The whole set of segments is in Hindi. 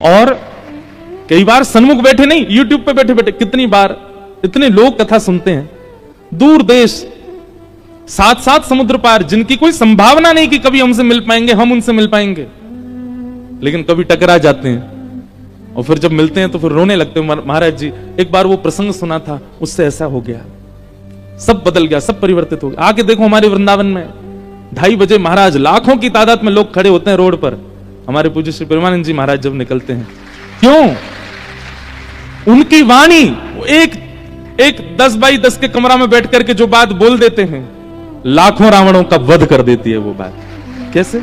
और कई बार सन्मुख बैठे नहीं, यूट्यूब पे बैठे बैठे कितनी बार इतने लोग कथा सुनते हैं, दूर देश, साथ साथ समुद्र पार, जिनकी कोई संभावना नहीं कि कभी हमसे मिल पाएंगे, हम उनसे मिल पाएंगे, लेकिन कभी टकरा जाते हैं और फिर जब मिलते हैं तो फिर रोने लगते हैं। महाराज जी एक बार वो प्रसंग सुना था, उससे ऐसा हो गया, सब बदल गया, सब परिवर्तित हो गया। आके देखो हमारे वृंदावन में 2:30 बजे महाराज, लाखों की तादाद में लोग खड़े होते हैं रोड पर। हमारे पूज्य श्री प्रेमानंद जी महाराज जब निकलते हैं, क्यों? उनकी वाणी एक 10x10 के कमरा में बैठ करके जो बात बोल देते हैं, लाखों रावणों का वध कर देती है वो बात। कैसे?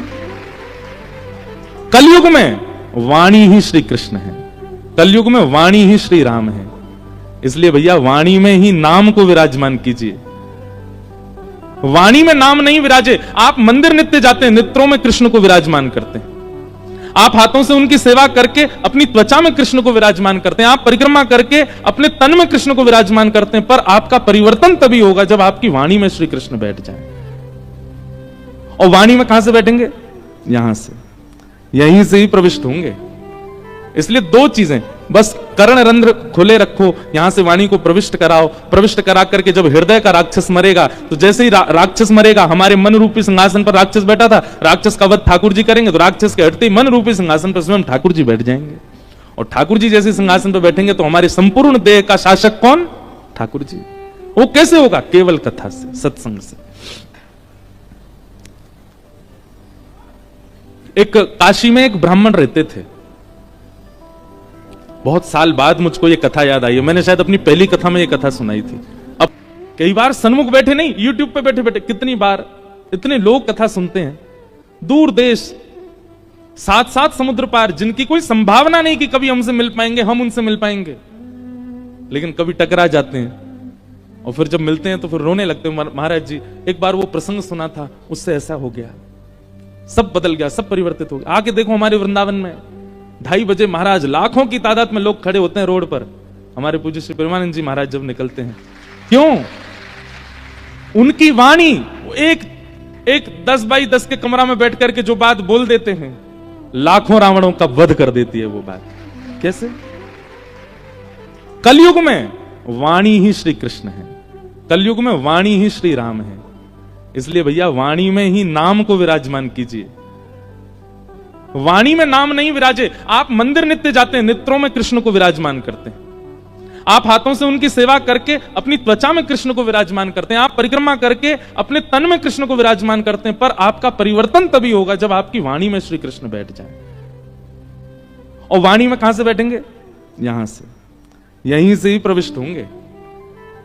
कलयुग में वाणी ही श्री कृष्ण है, कलयुग में वाणी ही श्री राम है। इसलिए भैया वाणी में ही नाम को विराजमान कीजिए, वाणी में नाम नहीं विराजे। आप मंदिर नित्य जाते हैं, नेत्रों में कृष्ण को विराजमान करते हैं, आप हाथों से उनकी सेवा करके अपनी त्वचा में कृष्ण को विराजमान करते हैं, आप परिक्रमा करके अपने तन में कृष्ण को विराजमान करते हैं, पर आपका परिवर्तन तभी होगा जब आपकी वाणी में श्री कृष्ण बैठ जाए। और वाणी में कहां से बैठेंगे? यहां से, यहीं से ही प्रविष्ट होंगे। इसलिए 2 चीजें, बस कर्ण रंध्र खुले रखो, यहां से वाणी को प्रविष्ट कराओ, प्रविष्ट करा करके जब हृदय का राक्षस मरेगा, तो जैसे ही राक्षस मरेगा, हमारे मन रूपी सिंहासन पर राक्षस बैठा था, राक्षस का वध ठाकुर जी करेंगे, तो राक्षस के हटते ही मन रूपी सिंहासन पर स्वयं ठाकुर जी बैठ जाएंगे। और ठाकुर जी जैसे सिंहासन पर बैठेंगे तो हमारे संपूर्ण देह का शासक कौन? ठाकुर जी। वो कैसे होगा? केवल कथा से, सत्संग से। एक काशी में एक ब्राह्मण रहते थे, बहुत साल बाद मुझको ये कथा याद आई है, मैंने शायद अपनी पहली कथा में ये कथा सुनाई थी। अब कई बार सन्मुख बैठे नहीं, यूट्यूब पे बैठे बैठे कितनी बार इतने लोग कथा सुनते हैं, दूर देश, साथ साथ समुद्र पार, जिनकी कोई संभावना नहीं कि कभी हमसे मिल पाएंगे, हम उनसे मिल पाएंगे, लेकिन कभी टकरा जाते हैं और फिर जब मिलते हैं तो फिर रोने लगते हैं। महाराज जी एक बार वो प्रसंग सुना था, उससे ऐसा हो गया, सब बदल गया, सब परिवर्तित हो गया। आके देखो हमारे वृंदावन में 2:30 बजे महाराज, लाखों की तादाद में लोग खड़े होते हैं रोड पर। हमारे पूज्य श्री प्रेमानंद जी महाराज जब निकलते हैं, क्यों? उनकी वाणी एक 10x10 के कमरा में बैठ करके जो बात बोल देते हैं, लाखों रावणों का वध कर देती है वो बात। कैसे? कलयुग में वाणी ही श्री कृष्ण है, कलयुग में वाणी ही श्री राम है। इसलिए भैया वाणी में ही नाम को विराजमान कीजिए, वाणी में नाम नहीं विराजे। आप मंदिर नित्य जाते हैं, नेत्रों में कृष्ण को विराजमान करते हैं, आप हाथों से उनकी सेवा करके अपनी त्वचा में कृष्ण को विराजमान करते हैं, आप परिक्रमा करके अपने तन में कृष्ण को विराजमान करते हैं, पर आपका परिवर्तन तभी होगा जब आपकी वाणी में श्री कृष्ण बैठ जाए। और वाणी में कहां से बैठेंगे? यहां से, यहीं से ही प्रविष्ट होंगे।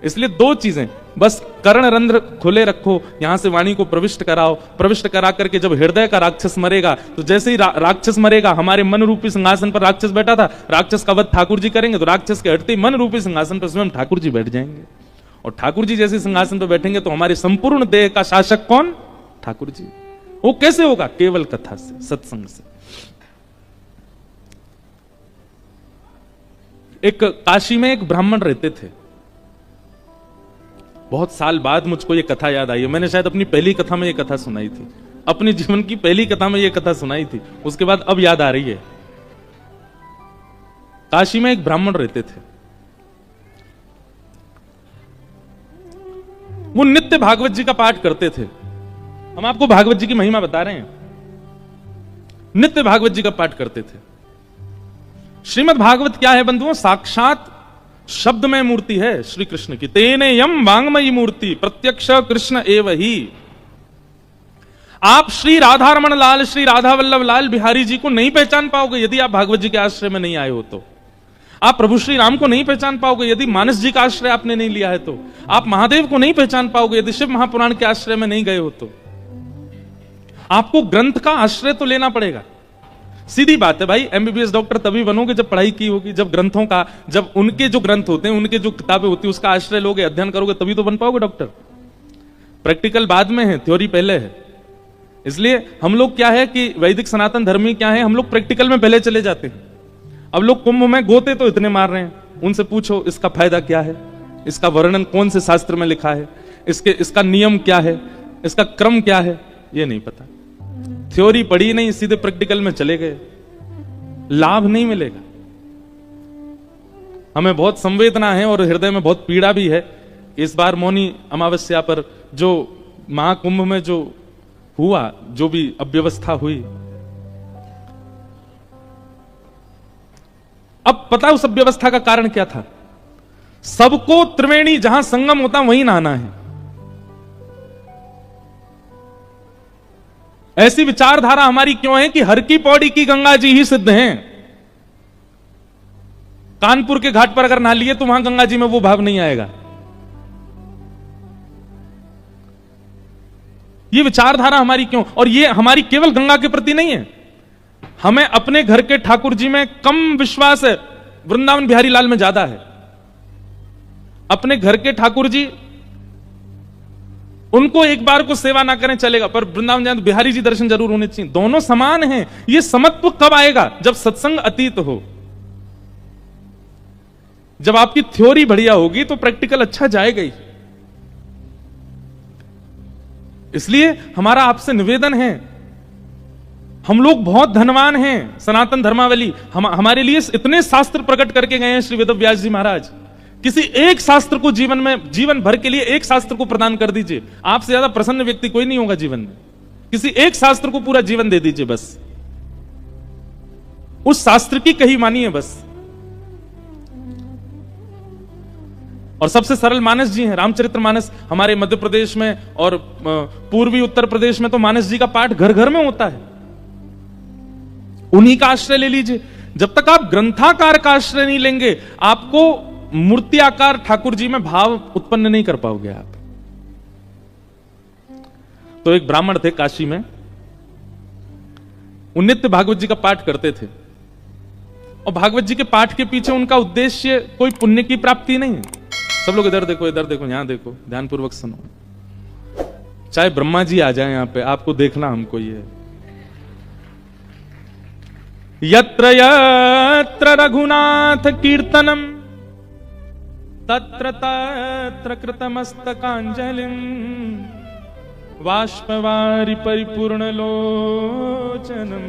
इसलिए 2 चीजें, बस कर्ण रंध्र खुले रखो, यहां से वाणी को प्रविष्ट कराओ, प्रविष्ट करा करके जब हृदय का राक्षस मरेगा, तो जैसे ही राक्षस मरेगा, हमारे मन रूपी सिंहासन पर राक्षस बैठा था, राक्षस का वध ठाकुर जी करेंगे, तो राक्षस के हटते ही मन रूपी सिंहासन पर स्वयं ठाकुर जी बैठ जाएंगे। और ठाकुर जी जैसे सिंहासन पर बैठेंगे तो हमारे संपूर्ण देह का शासक कौन? ठाकुर जी। वो कैसे होगा? केवल कथा से, सत्संग से। एक काशी में एक ब्राह्मण रहते थे, बहुत साल बाद मुझको ये कथा याद आई है, मैंने शायद अपनी पहली कथा में ये कथा सुनाई थी, अपने जीवन की पहली कथा में ये कथा सुनाई थी, उसके बाद अब याद आ रही है। काशी में एक ब्राह्मण रहते थे, वो नित्य भागवत जी का पाठ करते थे। हम आपको भागवत जी की महिमा बता रहे हैं, नित्य भागवत जी का पाठ करते थे। श्रीमद् भागवत क्या है बंधुओं? साक्षात शब्दमय मूर्ति है श्री कृष्ण की। तेने यम वांगमयी मूर्ति प्रत्यक्ष कृष्ण एव ही। आप श्री राधा रमण लाल, श्री राधा वल्लभ लाल बिहारी जी को नहीं पहचान पाओगे यदि आप भागवत जी के आश्रय में नहीं आए हो तो। आप प्रभु श्री राम को नहीं पहचान पाओगे यदि मानस जी का आश्रय आपने नहीं लिया है तो। आप महादेव को नहीं पहचान पाओगे यदि शिव महापुराण के आश्रय में नहीं गए हो तो। आपको ग्रंथ का आश्रय तो लेना पड़ेगा। सीधी बात है भाई, एमबीबीएस डॉक्टर तभी बनोगे जब पढ़ाई की होगी, जब ग्रंथों का, जब उनके जो ग्रंथ होते हैं, उनके जो किताबें होती है उसका आश्रय लोगे, अध्ययन करोगे, तभी तो बन पाओगे डॉक्टर। प्रैक्टिकल बाद में है, थ्योरी पहले है। इसलिए हम लोग क्या है कि वैदिक सनातन धर्मी क्या है, हम लोग प्रैक्टिकल में पहले चले जाते हैं। अब लोग कुंभ में गोते तो इतने मार रहे हैं, उनसे पूछो इसका फायदा क्या है, इसका वर्णन कौन से शास्त्र में लिखा है, इसका नियम क्या है, इसका क्रम क्या है, ये नहीं पता। थ्योरी पढ़ी नहीं, सीधे प्रैक्टिकल में चले गए। लाभ नहीं मिलेगा। हमें बहुत संवेदना है और हृदय में बहुत पीड़ा भी है। इस बार मौनी अमावस्या पर जो महाकुंभ में जो हुआ, जो भी अव्यवस्था हुई, अब पता उस अव्यवस्था का कारण क्या था? सबको त्रिवेणी जहां संगम होता वहीं नहाना है। ऐसी विचारधारा हमारी क्यों है कि हर की पौड़ी की गंगा जी ही सिद्ध हैं। कानपुर के घाट पर अगर नहा लिए तो वहां गंगा जी में वो भाव नहीं आएगा। ये विचारधारा हमारी क्यों? और ये हमारी केवल गंगा के प्रति नहीं है, हमें अपने घर के ठाकुर जी में कम विश्वास है, वृंदावन बिहारी लाल में ज्यादा है। अपने घर के ठाकुर जी, उनको एक बार को सेवा ना करें चलेगा, पर वृंदावन जाए तो बिहारी जी दर्शन जरूर होने चाहिए। दोनों समान हैं। ये समत्व कब आएगा? जब सत्संग अतीत हो, जब आपकी थ्योरी बढ़िया होगी तो प्रैक्टिकल अच्छा जाएगा ही। इसलिए हमारा आपसे निवेदन है, हम लोग बहुत धनवान हैं। सनातन धर्मावली हमारे लिए इतने शास्त्र प्रकट करके गए हैं श्री वेद व्यास जी महाराज। किसी एक शास्त्र को जीवन में, जीवन भर के लिए एक शास्त्र को प्रदान कर दीजिए। आपसे ज्यादा प्रसन्न व्यक्ति कोई नहीं होगा जीवन में। किसी एक शास्त्र को पूरा जीवन दे दीजिए, बस उस शास्त्र की कही मानिए बस। और सबसे सरल मानस जी हैं, रामचरित्र मानस। हमारे मध्य प्रदेश में और पूर्वी उत्तर प्रदेश में तो मानस जी का पाठ घर घर में होता है। उन्हीं का आश्रय ले लीजिए। जब तक आप ग्रंथाकार का आश्रय नहीं लेंगे, आपको मूर्ति आकार ठाकुर जी में भाव उत्पन्न नहीं कर पाओगे आप। तो एक ब्राह्मण थे काशी में, वो नित्य भागवत जी का पाठ करते थे। और भागवत जी के पाठ के पीछे उनका उद्देश्य कोई पुण्य की प्राप्ति नहीं है। सब लोग इधर देखो, इधर देखो, यहां देखो, ध्यानपूर्वक सुनो। चाहे ब्रह्मा जी आ जाए यहां पे, आपको देखना हमको ये। यत्र यत्र रघुनाथ कीर्तनम तत्र तत्र कृतमस्तकांजलिं बाष्पवारि परिपूर्ण लोचनम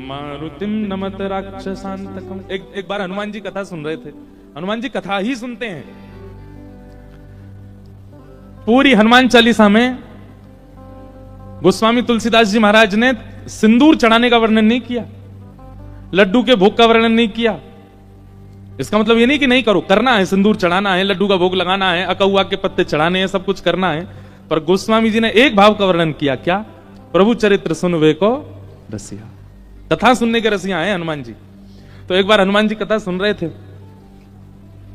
मारुतिम नमत राक्षसांतकम। एक बार हनुमान जी कथा सुन रहे थे। हनुमान जी कथा ही सुनते हैं। पूरी हनुमान चालीसा में गोस्वामी तुलसीदास जी महाराज ने सिंदूर चढ़ाने का वर्णन नहीं किया, लड्डू के भोग का वर्णन नहीं किया। इसका मतलब ये नहीं कि नहीं करो, करना है, सिंदूर चढ़ाना है, लड्डू का भोग लगाना है, अकहुआ के पत्ते चढ़ाने हैं, सब कुछ करना है। पर गोस्वामी जी ने एक भाव का वर्णन किया, क्या? प्रभु चरित्र सुनवे को रसिया। कथा सुनने के रसिया हैं हनुमान जी। तो एक बार हनुमान जी कथा सुन रहे थे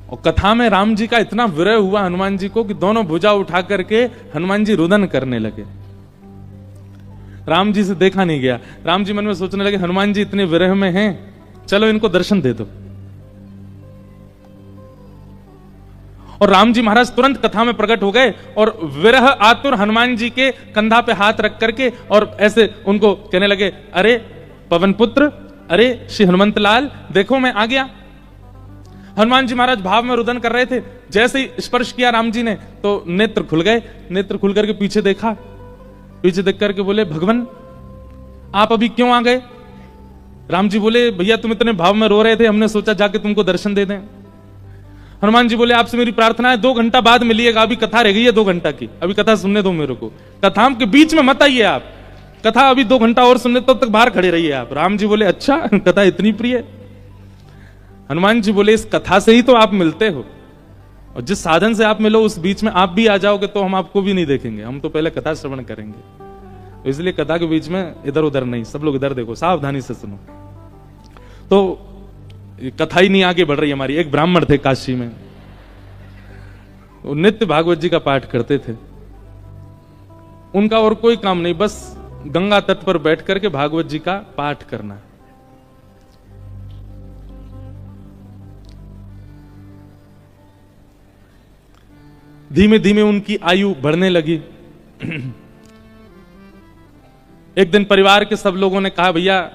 और कथा में राम जी का इतना विरह हुआ हनुमान जी को कि दोनों भुजा उठा करके हनुमान जी रुदन करने लगे। राम जी से देखा नहीं गया। राम जी मन में सोचने लगे, हनुमान जी इतने विरह में हैं, चलो इनको दर्शन दे दो। और राम जी महाराज तुरंत कथा में प्रकट हो गए और विरह आतुर हनुमान जी के कंधा पे हाथ रख करके और ऐसे उनको कहने लगे, अरे पवन पुत्र, अरे श्री हनुमंत लाल, देखो मैं आ गया। हनुमान जी महाराज भाव में रुदन कर रहे थे। जैसे ही स्पर्श किया राम जी ने तो नेत्र खुल गए। नेत्र खुल करके पीछे देखा, पीछे देख करके बोले, भगवान आप अभी क्यों आ गए? राम जी बोले, भैया तुम इतने भाव में रो रहे थे, हमने सोचा जाके तुमको दर्शन दे दें। हनुमान जी बोले, आपसे मेरी प्रार्थना है 2 घंटा बाद मिलिएगा, अभी कथा रह गई है 2 घंटा की, अभी कथा सुनने दो मेरे को, कथा के बीच में मत आइए आप, कथा अभी 2 घंटा और सुनने, तब तक बाहर खड़े रहिए आप। राम जी बोले, अच्छा कथा इतनी प्रिय? हनुमान जी बोले, इस कथा से ही तो आप मिलते हो, और जिस साधन से आप मिलो उस बीच में आप भी आ जाओगे तो हम आपको भी नहीं देखेंगे, हम तो पहले कथा श्रवण करेंगे। तो इसलिए कथा के बीच में इधर उधर नहीं, सब लोग इधर देखो, सावधानी से सुनो। तो कथा ही नहीं आगे बढ़ रही हमारी। एक ब्राह्मण थे काशी में, वो नित्य भागवत जी का पाठ करते थे। उनका और कोई काम नहीं, बस गंगा तट पर बैठ करके भागवत जी का पाठ करना। धीमे धीमे उनकी आयु बढ़ने लगी। एक दिन परिवार के सब लोगों ने कहा, भैया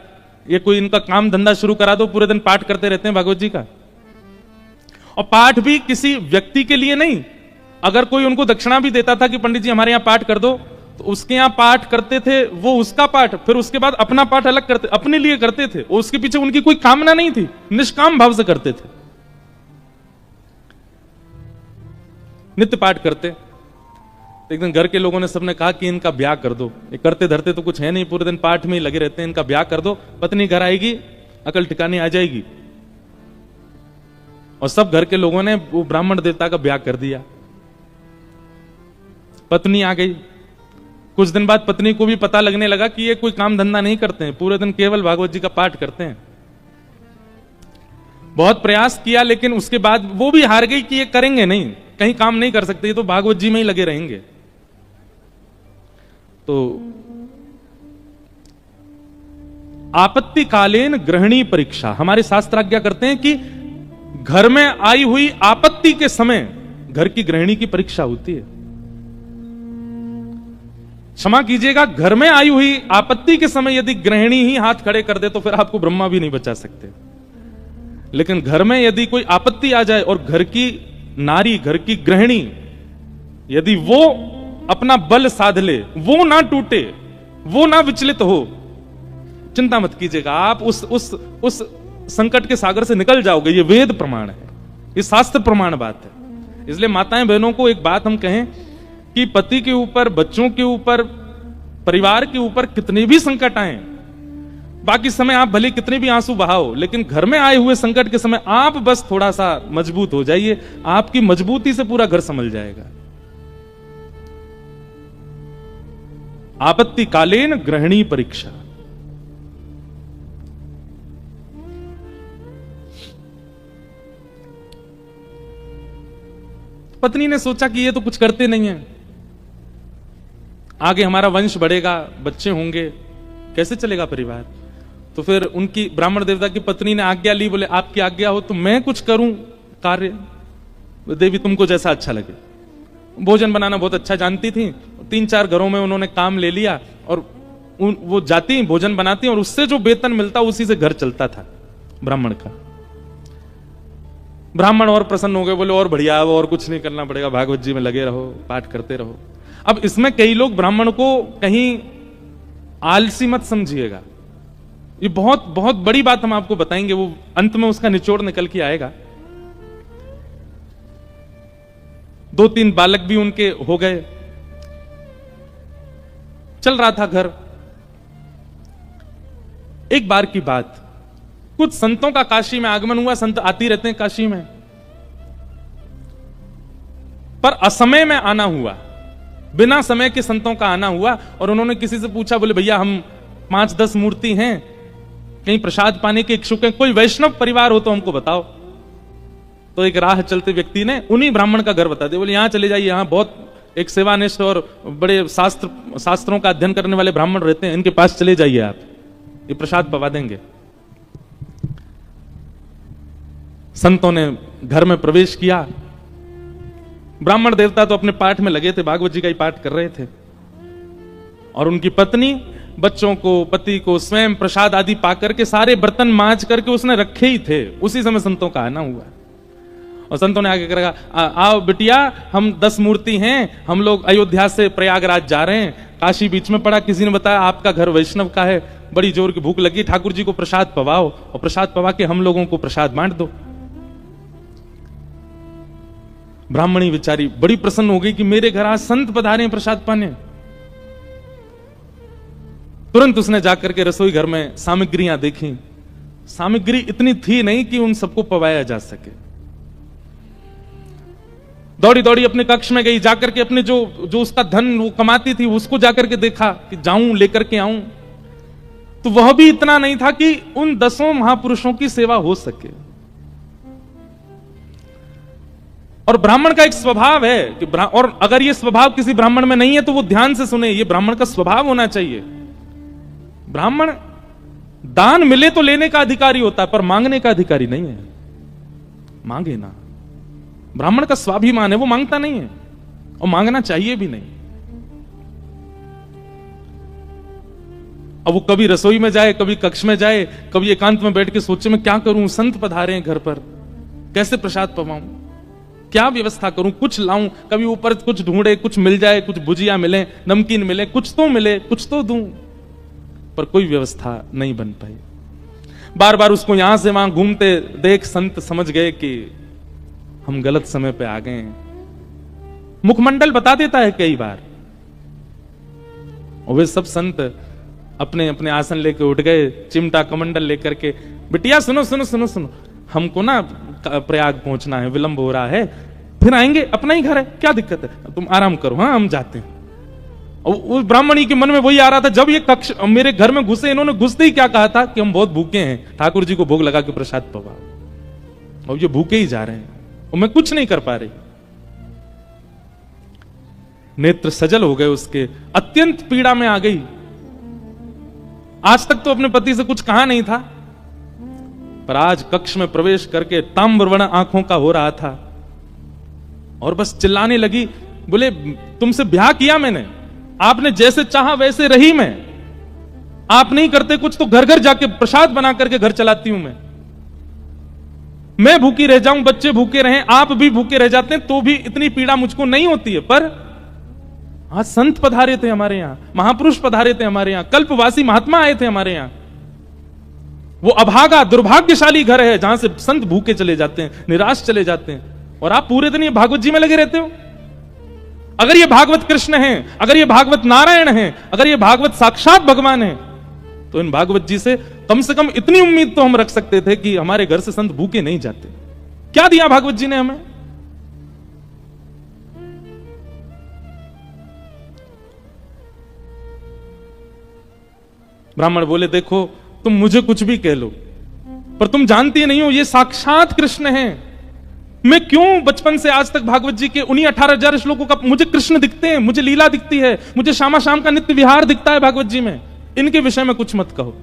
ये कोई इनका काम धंधा शुरू करा दो, पूरे दिन पाठ करते रहते हैं भागवत जी का। और पाठ भी किसी व्यक्ति के लिए नहीं, अगर कोई उनको दक्षिणा भी देता था कि पंडित जी हमारे यहां पाठ कर दो, तो उसके यहां पाठ करते थे, वो उसका पाठ, फिर उसके बाद अपना पाठ अलग करते, अपने लिए करते थे, उसके पीछे उनकी कोई कामना नहीं थी, निष्काम भाव से करते थे, नित्य पाठ करते। एक दिन घर के लोगों ने सबने कहा कि इनका ब्याह कर दो, ये करते धरते तो कुछ है नहीं, पूरे दिन पाठ में ही लगे रहते हैं, इनका ब्याह कर दो, पत्नी घर आएगी, अकल ठिकाने आ जाएगी। और सब घर के लोगों ने वो ब्राह्मण देवता का ब्याह कर दिया। पत्नी आ गई, कुछ दिन बाद पत्नी को भी पता लगने लगा कि ये कोई काम धंधा नहीं करते हैं, पूरे दिन केवल भागवत जी का पाठ करते हैं। बहुत प्रयास किया, लेकिन उसके बाद वो भी हार गई कि ये करेंगे नहीं, कहीं काम नहीं कर सकते, ये तो भागवत जी में ही लगे रहेंगे। तो आपत्तिकालीन गृहिणी परीक्षा, हमारे शास्त्र आज्ञा करते हैं कि घर में आई हुई आपत्ति के समय घर की गृहिणी की परीक्षा होती है। क्षमा कीजिएगा, घर में आई हुई आपत्ति के समय यदि गृहिणी ही हाथ खड़े कर दे तो फिर आपको ब्रह्मा भी नहीं बचा सकते। लेकिन घर में यदि कोई आपत्ति आ जाए और घर की नारी, घर की गृहिणी यदि वो अपना बल साध ले, वो ना टूटे, वो ना विचलित हो, चिंता मत कीजिएगा, आप उस संकट के सागर से निकल जाओगे। ये वेद प्रमाण है, ये शास्त्र प्रमाण बात है। इसलिए माताएं बहनों को एक बात हम कहें कि पति के ऊपर, बच्चों के ऊपर, परिवार के ऊपर कितने भी संकट आए, बाकी समय आप भले कितने भी आंसू बहाओ, लेकिन घर में आए हुए संकट के समय आप बस थोड़ा सा मजबूत हो जाइए, आपकी मजबूती से पूरा घर संभल जाएगा। आपत्तिकालीन गृहिणी परीक्षा। पत्नी ने सोचा कि ये तो कुछ करते नहीं है, आगे हमारा वंश बढ़ेगा, बच्चे होंगे, कैसे चलेगा परिवार। तो फिर उनकी ब्राह्मण देवता की पत्नी ने आज्ञा ली, बोले आपकी आज्ञा हो तो मैं कुछ करूं कार्य, देवी तुमको जैसा अच्छा लगे। भोजन बनाना बहुत अच्छा जानती थी, 3-4 घरों में उन्होंने काम ले लिया और वो जाती भोजन बनाती और उससे जो वेतन मिलता उसी से घर चलता था ब्राह्मण का। ब्राह्मण और प्रसन्न हो गए, बोले और बढ़िया, और कुछ नहीं करना पड़ेगा, भागवत जी में लगे रहो, पाठ करते रहो। अब इसमें कई लोग ब्राह्मण को कहीं आलसी मत समझिएगा, ये बहुत बहुत बड़ी बात हम आपको बताएंगे, वो अंत में उसका निचोड़ निकल के आएगा। 2-3 बालक भी उनके हो गए, चल रहा था घर। एक बार की बात, कुछ संतों का काशी में आगमन हुआ, संत आती रहते हैं काशी में, पर असमय में आना हुआ, बिना समय के संतों का आना हुआ। और उन्होंने किसी से पूछा, बोले भैया हम 5-10 मूर्ति हैं, कहीं प्रसाद पाने के इच्छुक हैं, कोई वैष्णव परिवार हो तो हमको बताओ। तो एक राह चलते व्यक्ति ने उन्हीं ब्राह्मण का घर बता दिया, बोले यहां चले जाइए, यहां बहुत एक सेवानिष्ठ और बड़े शास्त्रों का अध्ययन करने वाले ब्राह्मण रहते हैं, इनके पास चले जाइए, आप ये प्रसाद पवा देंगे। संतों ने घर में प्रवेश किया, ब्राह्मण देवता तो अपने पाठ में लगे थे, भागवत जी का ही पाठ कर रहे थे, और उनकी पत्नी बच्चों को, पति को स्वयं प्रसाद आदि पाकर के सारे बर्तन मांज करके उसने रखे ही थे। उसी समय संतों का आना हुआ और संतों ने आगे कहा, आओ बिटिया, हम 10 मूर्ति हैं, हम लोग अयोध्या से प्रयागराज जा रहे हैं, काशी बीच में पड़ा, किसी ने बताया आपका घर वैष्णव का है, बड़ी जोर की भूख लगी, ठाकुर जी को प्रसाद पवाओ और प्रसाद पवा के हम लोगों को प्रसाद बांट दो। ब्राह्मणी बेचारी बड़ी प्रसन्न हो गई कि मेरे घर आज संत पधारे हैं प्रसाद पाने। तुरंत उसने जाकर के रसोई घर में सामग्रियां देखी, सामग्री इतनी थी नहीं कि उन सबको पवाया जा सके। दौड़ी दौड़ी अपने कक्ष में गई, जाकर के अपने जो उसका धन वो कमाती थी उसको जाकर के देखा कि जाऊं लेकर के आऊं, तो वह भी इतना नहीं था कि उन 10 महापुरुषों की सेवा हो सके। और ब्राह्मण का एक स्वभाव है कि और अगर ये स्वभाव किसी ब्राह्मण में नहीं है तो वो ध्यान से सुने, ये ब्राह्मण का स्वभाव होना चाहिए। ब्राह्मण दान मिले तो लेने का अधिकारी होता है, पर मांगने का अधिकारी नहीं है। मांगे ना, ब्राह्मण का स्वाभिमान है, वो मांगता नहीं है और मांगना चाहिए भी नहीं। अब वो कभी रसोई में जाए, कभी कक्ष में जाए, कभी एकांत में बैठ के सोचे मैं क्या करूं, संत पधारे हैं घर पर, कैसे प्रसाद पवाऊं। क्या व्यवस्था करूं, कुछ लाऊं, कभी ऊपर कुछ ढूंढे, कुछ मिल जाए, कुछ भुजिया मिले, नमकीन मिले, कुछ तो मिले, कुछ तो दूं, पर कोई व्यवस्था नहीं बन पाई। बार बार उसको यहां से वहां घूमते देख संत समझ गए कि हम गलत समय पे आ गए हैं। मुखमंडल बता देता है कई बार, और वे सब संत अपने अपने आसन लेके उठ गए, चिमटा कमंडल लेकर के, बिटिया सुनो सुनो सुनो सुनो, हमको ना प्रयाग पहुंचना है, विलंब हो रहा है, फिर आएंगे, अपना ही घर है, क्या दिक्कत है, तुम आराम करो, हाँ हम जाते हैं। और उस ब्राह्मणी के मन में वही आ रहा था, जब ये कक्ष मेरे घर में घुसे, इन्होंने घुसते ही क्या कहा था कि हम बहुत भूखे हैं, ठाकुर जी को भोग लगा के प्रसाद पवाओ, और ये भूखे ही जा रहे हैं और मैं कुछ नहीं कर पा रही। नेत्र सजल हो गए उसके, अत्यंत पीड़ा में आ गई। आज तक तो अपने पति से कुछ कहा नहीं था, पर आज कक्ष में प्रवेश करके ताम्रवर्ण आंखों का हो रहा था और बस चिल्लाने लगी, बोले तुमसे ब्याह किया मैंने, आपने जैसे चाहा वैसे रही मैं, आप नहीं करते कुछ तो घर घर जाके प्रसाद बना करके घर चलाती हूं मैं भूखी रह जाऊं, बच्चे भूखे रहें, आप भी भूखे रह जाते हैं, तो भी इतनी पीड़ा मुझको नहीं होती है। पर आज संत पधारे थे हमारे यहां, महापुरुष पधारे थे हमारे यहां, कल्पवासी महात्मा आए थे हमारे यहां। वो अभागा दुर्भाग्यशाली घर है जहां से संत भूखे चले जाते हैं, निराश चले जाते हैं, और आप पूरे दिन ये भागवत जी में लगे रहते हो। अगर ये भागवत कृष्ण है, अगर ये भागवत नारायण है, अगर ये भागवत साक्षात भगवान है, तो इन भागवत जी से कम इतनी उम्मीद तो हम रख सकते थे कि हमारे घर से संत भूखे नहीं जाते। क्या दिया भागवत जी ने हमें? ब्राह्मण बोले, देखो तुम मुझे कुछ भी कह लो, पर तुम जानती नहीं हो ये साक्षात कृष्ण है। मैं क्यों बचपन से आज तक भागवत जी के उन्हीं 18,000 श्लोकों का मुझे कृष्ण दिखते हैं, मुझे लीला दिखती है, मुझे श्यामा शाम का नित्य विहार दिखता है भागवत जी में, इनके विषय में कुछ मत कहो।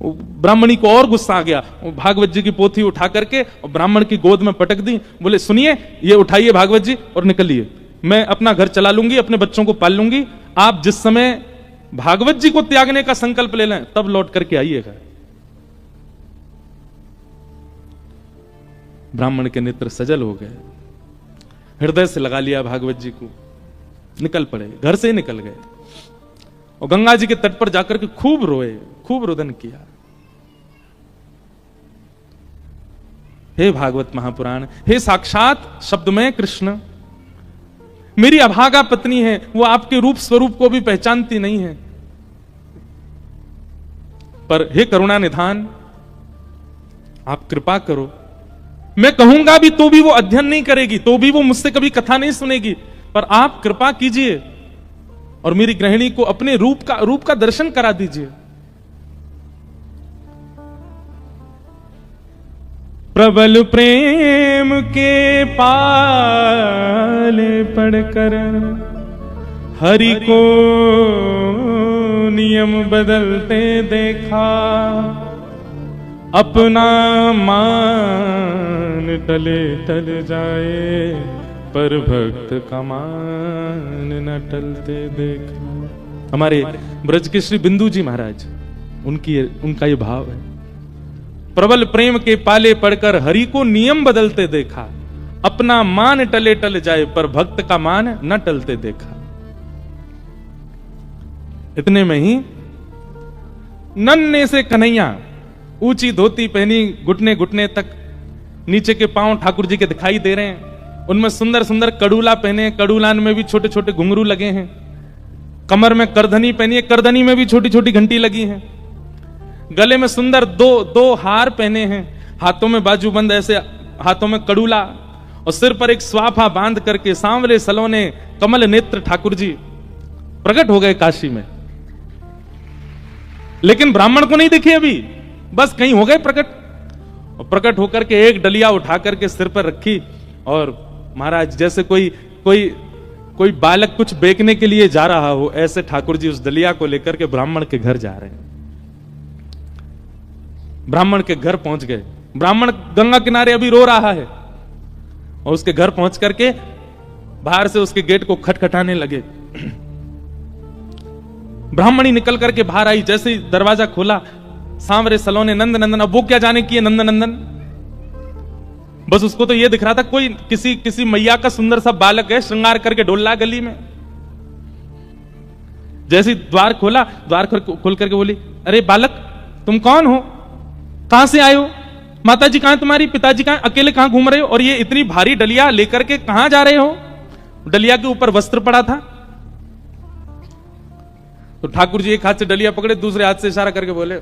ब्राह्मणी को और गुस्सा आ गया, भागवत जी की पोथी उठा करके और ब्राह्मण की गोद में पटक दी। बोले, सुनिए, ये उठाइए भागवत जी और निकलिए, मैं अपना घर चला लूंगी, अपने बच्चों को पाल लूंगी, आप जिस समय भागवत जी को त्यागने का संकल्प ले लें तब लौट करके आइएगा। ब्राह्मण के नेत्र सजल हो गए, हृदय से लगा लिया भागवत जी को, निकल पड़े, घर से निकल गए और गंगा जी के तट पर जाकर के खूब रोए, खूब रुदन किया। हे भागवत महापुराण, हे साक्षात शब्दमय कृष्ण, मेरी अभागा पत्नी है, वो आपके रूप स्वरूप को भी पहचानती नहीं है, पर हे करुणा निधान, आप कृपा करो। मैं कहूंगा भी तो भी वो अध्ययन नहीं करेगी, तो भी वो मुझसे कभी कथा नहीं सुनेगी, पर आप कृपा कीजिए और मेरी गृहिणी को अपने रूप का दर्शन करा दीजिए। प्रबल प्रेम के पाले पढ़कर हरि को नियम बदलते देखा, अपना मान टले टल जाए, पर भक्त का मान न टलते देखा। हमारे ब्रज के श्री बिंदु जी महाराज, उनका ये भाव है, प्रबल प्रेम के पाले पढ़कर हरि को नियम बदलते देखा, अपना मान टले टल जाए, पर भक्त का मान न टलते देखा। इतने में ही नन्हे से कन्हैया, ऊंची धोती पहनी, घुटने घुटने तक, नीचे के पांव ठाकुर जी के दिखाई दे रहे हैं, उनमें सुंदर सुंदर कड़ूला पहने, कड़ूलान में भी छोटे छोटे घुंघरू लगे हैं, कमर में करधनी पहनी है, करधनी में भी छोटी छोटी घंटी लगी है, गले में सुंदर दो हार पहने हैं, हाथों में बाजूबंद, ऐसे हाथों में कड़ूला, और सिर पर एक स्वाफा बांध करके सांवले सलोने कमल नेत्र ठाकुर जी प्रकट हो गए काशी में। लेकिन ब्राह्मण को नहीं दिखे अभी, बस कहीं हो गए प्रकट, और प्रकट होकर के एक डलिया उठा करके सिर पर रखी, और महाराज जैसे कोई बालक कुछ बेचने के लिए जा रहा हो, ऐसे ठाकुर जी उस डलिया को लेकर के ब्राह्मण के घर जा रहे हैं। ब्राह्मण के घर पहुंच गए, ब्राह्मण गंगा किनारे अभी रो रहा है, और उसके घर पहुंच करके बाहर से उसके गेट को खटखटाने लगे। ब्राह्मणी निकल करके बाहर आई, जैसे ही दरवाजा खोला, सांवरे सलोने नंद नंदन, अब वो क्या जाने की है नंद नंदन, बस उसको तो ये दिख रहा था कोई किसी मैया का सुंदर सा बालक है, श्रृंगार करके डोल रहा गली में। जैसे द्वार खोला, द्वार खोल करके बोली, अरे बालक तुम कौन हो, कहां से आए हो, माताजी कहां तुम्हारी, पिताजी कहां, अकेले कहां घूम रहे हो, और ये इतनी भारी डलिया लेकर के कहां जा रहे हो। डलिया के ऊपर वस्त्र पड़ा था। तो ठाकुर जी एक हाथ से डलिया पकड़े, दूसरे हाथ से इशारा करके बोले,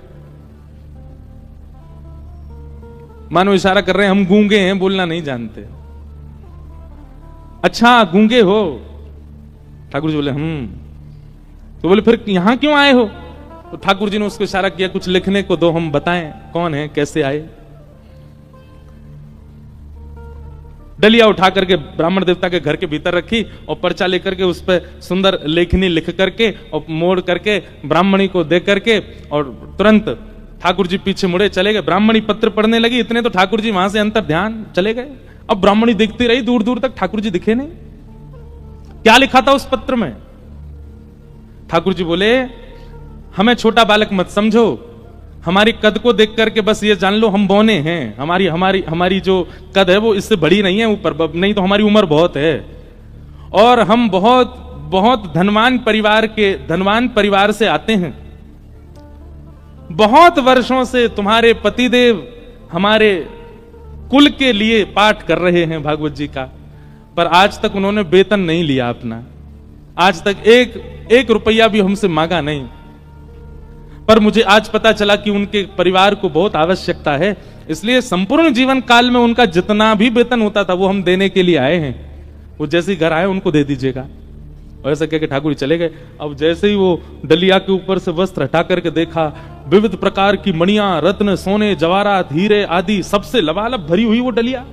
मानो इशारा कर रहे हैं हम गूंगे हैं, बोलना नहीं जानते। अच्छा गूंगे हो। ठाकुर जी बोले तो बोले फिर यहां क्यों आए हो। तो ठाकुर जी ने उसको इशारा किया, कुछ लिखने को दो, हम बताएं कौन है, कैसे आए। डलिया उठा करके ब्राह्मण देवता के घर के भीतर रखी और पर्चा लेकर के उस पर सुंदर लेखनी लिख करके और मोड़ करके ब्राह्मणी को दे करके, और तुरंत ठाकुर जी पीछे मुड़े चले गए। ब्राह्मणी पत्र पढ़ने लगी, इतने तो ठाकुर जी वहां से अंतर ध्यान चले गए। अब ब्राह्मणी देखती रही, दूर दूर तक ठाकुर जी दिखे नहीं। क्या लिखा था उस पत्र में। ठाकुर जी बोले, हमें छोटा बालक मत समझो, हमारी कद को देख करके बस ये जान लो हम बौने हैं। हमारी जो कद है वो इससे बड़ी नहीं है ऊपर, नहीं तो हमारी उम्र बहुत है, और हम बहुत बहुत धनवान परिवार से आते हैं। बहुत वर्षों से तुम्हारे पतिदेव हमारे कुल के लिए पाठ कर रहे हैं भागवत जी का, पर आज तक उन्होंने वेतन नहीं लिया अपना, आज तक एक रुपया भी हमसे मांगा नहीं। पर मुझे आज पता चला कि उनके परिवार को बहुत आवश्यकता है, इसलिए संपूर्ण जीवन काल में उनका जितना भी वेतन होता था वो हम देने के लिए आए हैं। वो जैसे ही घर आए उनको दे दीजिएगा। और ऐसा कह के ठाकुर जी चले गए। अब जैसे ही वो डलिया के ऊपर से वस्त्र हटा करके देखा, विविध प्रकार की मणियां, रत्न, सोने, जवाहरात, हीरे आदि सबसे लबालब भरी हुई वो डलिया।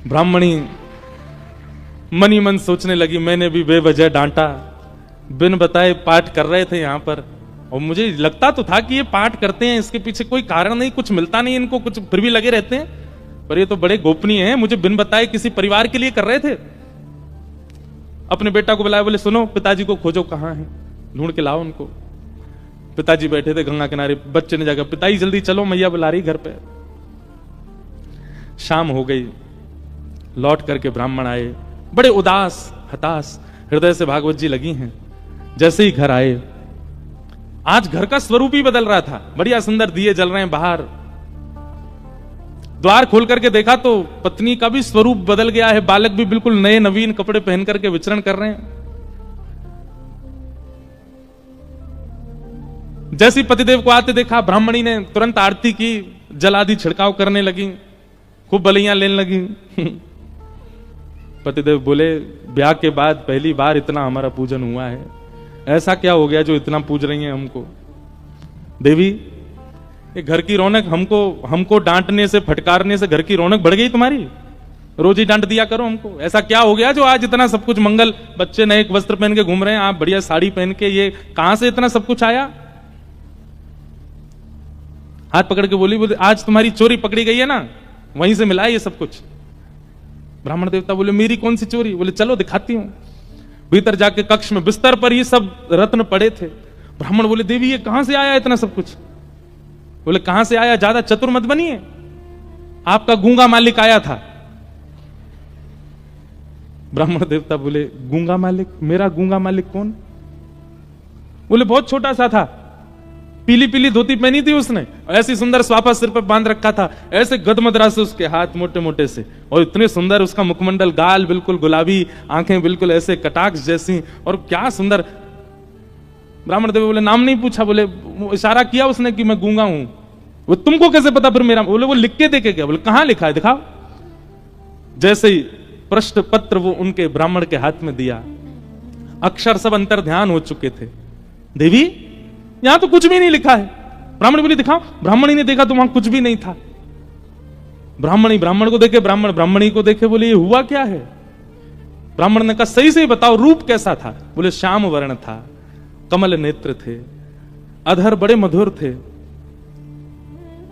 ब्राह्मणी मनी मन सोचने लगी, मैंने भी बेवजह डांटा, बिन बताए पाठ कर रहे थे यहां पर, और मुझे लगता तो था कि ये पाठ करते हैं, इसके पीछे कोई कारण नहीं, कुछ मिलता नहीं इनको, कुछ फिर भी लगे रहते हैं, पर ये तो बड़े गोपनीय हैं, मुझे बिन बताए किसी परिवार के लिए कर रहे थे। अपने बेटा को बुलाया, बोले सुनो पिताजी को खोजो, कहां है, ढूंढ के लाओ उनको। पिताजी बैठे थे गंगा किनारे, बच्चे ने जाकर, पिताजी जल्दी चलो मैया बुला रही घर पे। शाम हो गई, लौट करके ब्राह्मण आए, बड़े उदास हताश हृदय से भागवत जी लगी हैं। जैसे ही घर आए, आज घर का स्वरूप ही बदल रहा था, बढ़िया सुंदर दिए जल रहे हैं बाहर। द्वार खोल करके देखा तो पत्नी का भी स्वरूप बदल गया है, बालक भी बिल्कुल नए नवीन कपड़े पहन करके विचरण कर रहे हैं। जैसे पतिदेव को आते देखा, ब्राह्मणी ने तुरंत आरती की, जल आदि छिड़काव करने लगी, खूब बलियां लेने लगी। पतिदेव बोले, ब्याह के बाद पहली बार इतना हमारा पूजन हुआ है, ऐसा क्या हो गया जो इतना पूज रही हैं हमको। देवी ये घर की रौनक, हमको डांटने से फटकारने से घर की रौनक बढ़ गई तुम्हारी, रोज ही डांट दिया करो हमको। ऐसा क्या हो गया जो आज इतना सब कुछ मंगल, बच्चे नए वस्त्र पहन के घूम रहे हैं, आप बढ़िया साड़ी पहन के, ये कहां से इतना सब कुछ आया। हाथ पकड़ के बोली, आज तुम्हारी चोरी पकड़ी गई है ना, वहीं से मिला है ये सब कुछ। ब्राह्मण देवता बोले, मेरी कौन सी चोरी। बोले चलो दिखाती हूं। भीतर जाके कक्ष में बिस्तर पर ही सब रत्न पड़े थे। ब्राह्मण बोले, देवी ये कहां से आया इतना सब कुछ। बोले कहां से आया, ज्यादा चतुर मत बनिए, आपका गूंगा मालिक आया था। ब्राह्मण देवता बोले, गूंगा मालिक, मेरा गूंगा मालिक कौन। बोले बहुत छोटा सा था, पीली पीली धोती पहनी थी उसने, ऐसी सुंदर स्वापा सिर पर बांध रखा था, ऐसे गदमदरा से उसके हाथ मोटे मोटे से, और इतने सुंदर उसका मुखमंडल, गाल बिल्कुल गुलाबी, आंखें बिल्कुल ऐसे कटाक्ष जैसी, और क्या सुंदर। ब्राह्मण देव बोले, नाम नहीं पूछा। बोले इशारा किया उसने कि मैं गूंगा हूं। वो तुमको कैसे पता फिर मेरा। बोले वो लिख के देके गया। बोले कहां लिखा है दिखाओ। जैसे ही प्रश्न पत्र वो उनके ब्राह्मण के हाथ में दिया, अक्षर सब अंतर ध्यान हो चुके थे। देवी यहां तो कुछ भी नहीं लिखा है। ब्राह्मण बोली दिखाओ। ब्राह्मणी ने देखा तो वहां कुछ भी नहीं था। ब्राह्मणी ब्राह्मण को देखे, ब्राह्मण ब्राह्मणी को देखे, बोले ये हुआ क्या है। ब्राह्मण ने कहा सही से बताओ रूप कैसा था। बोले श्याम वर्ण था, कमल नेत्र थे, अधर बड़े मधुर थे,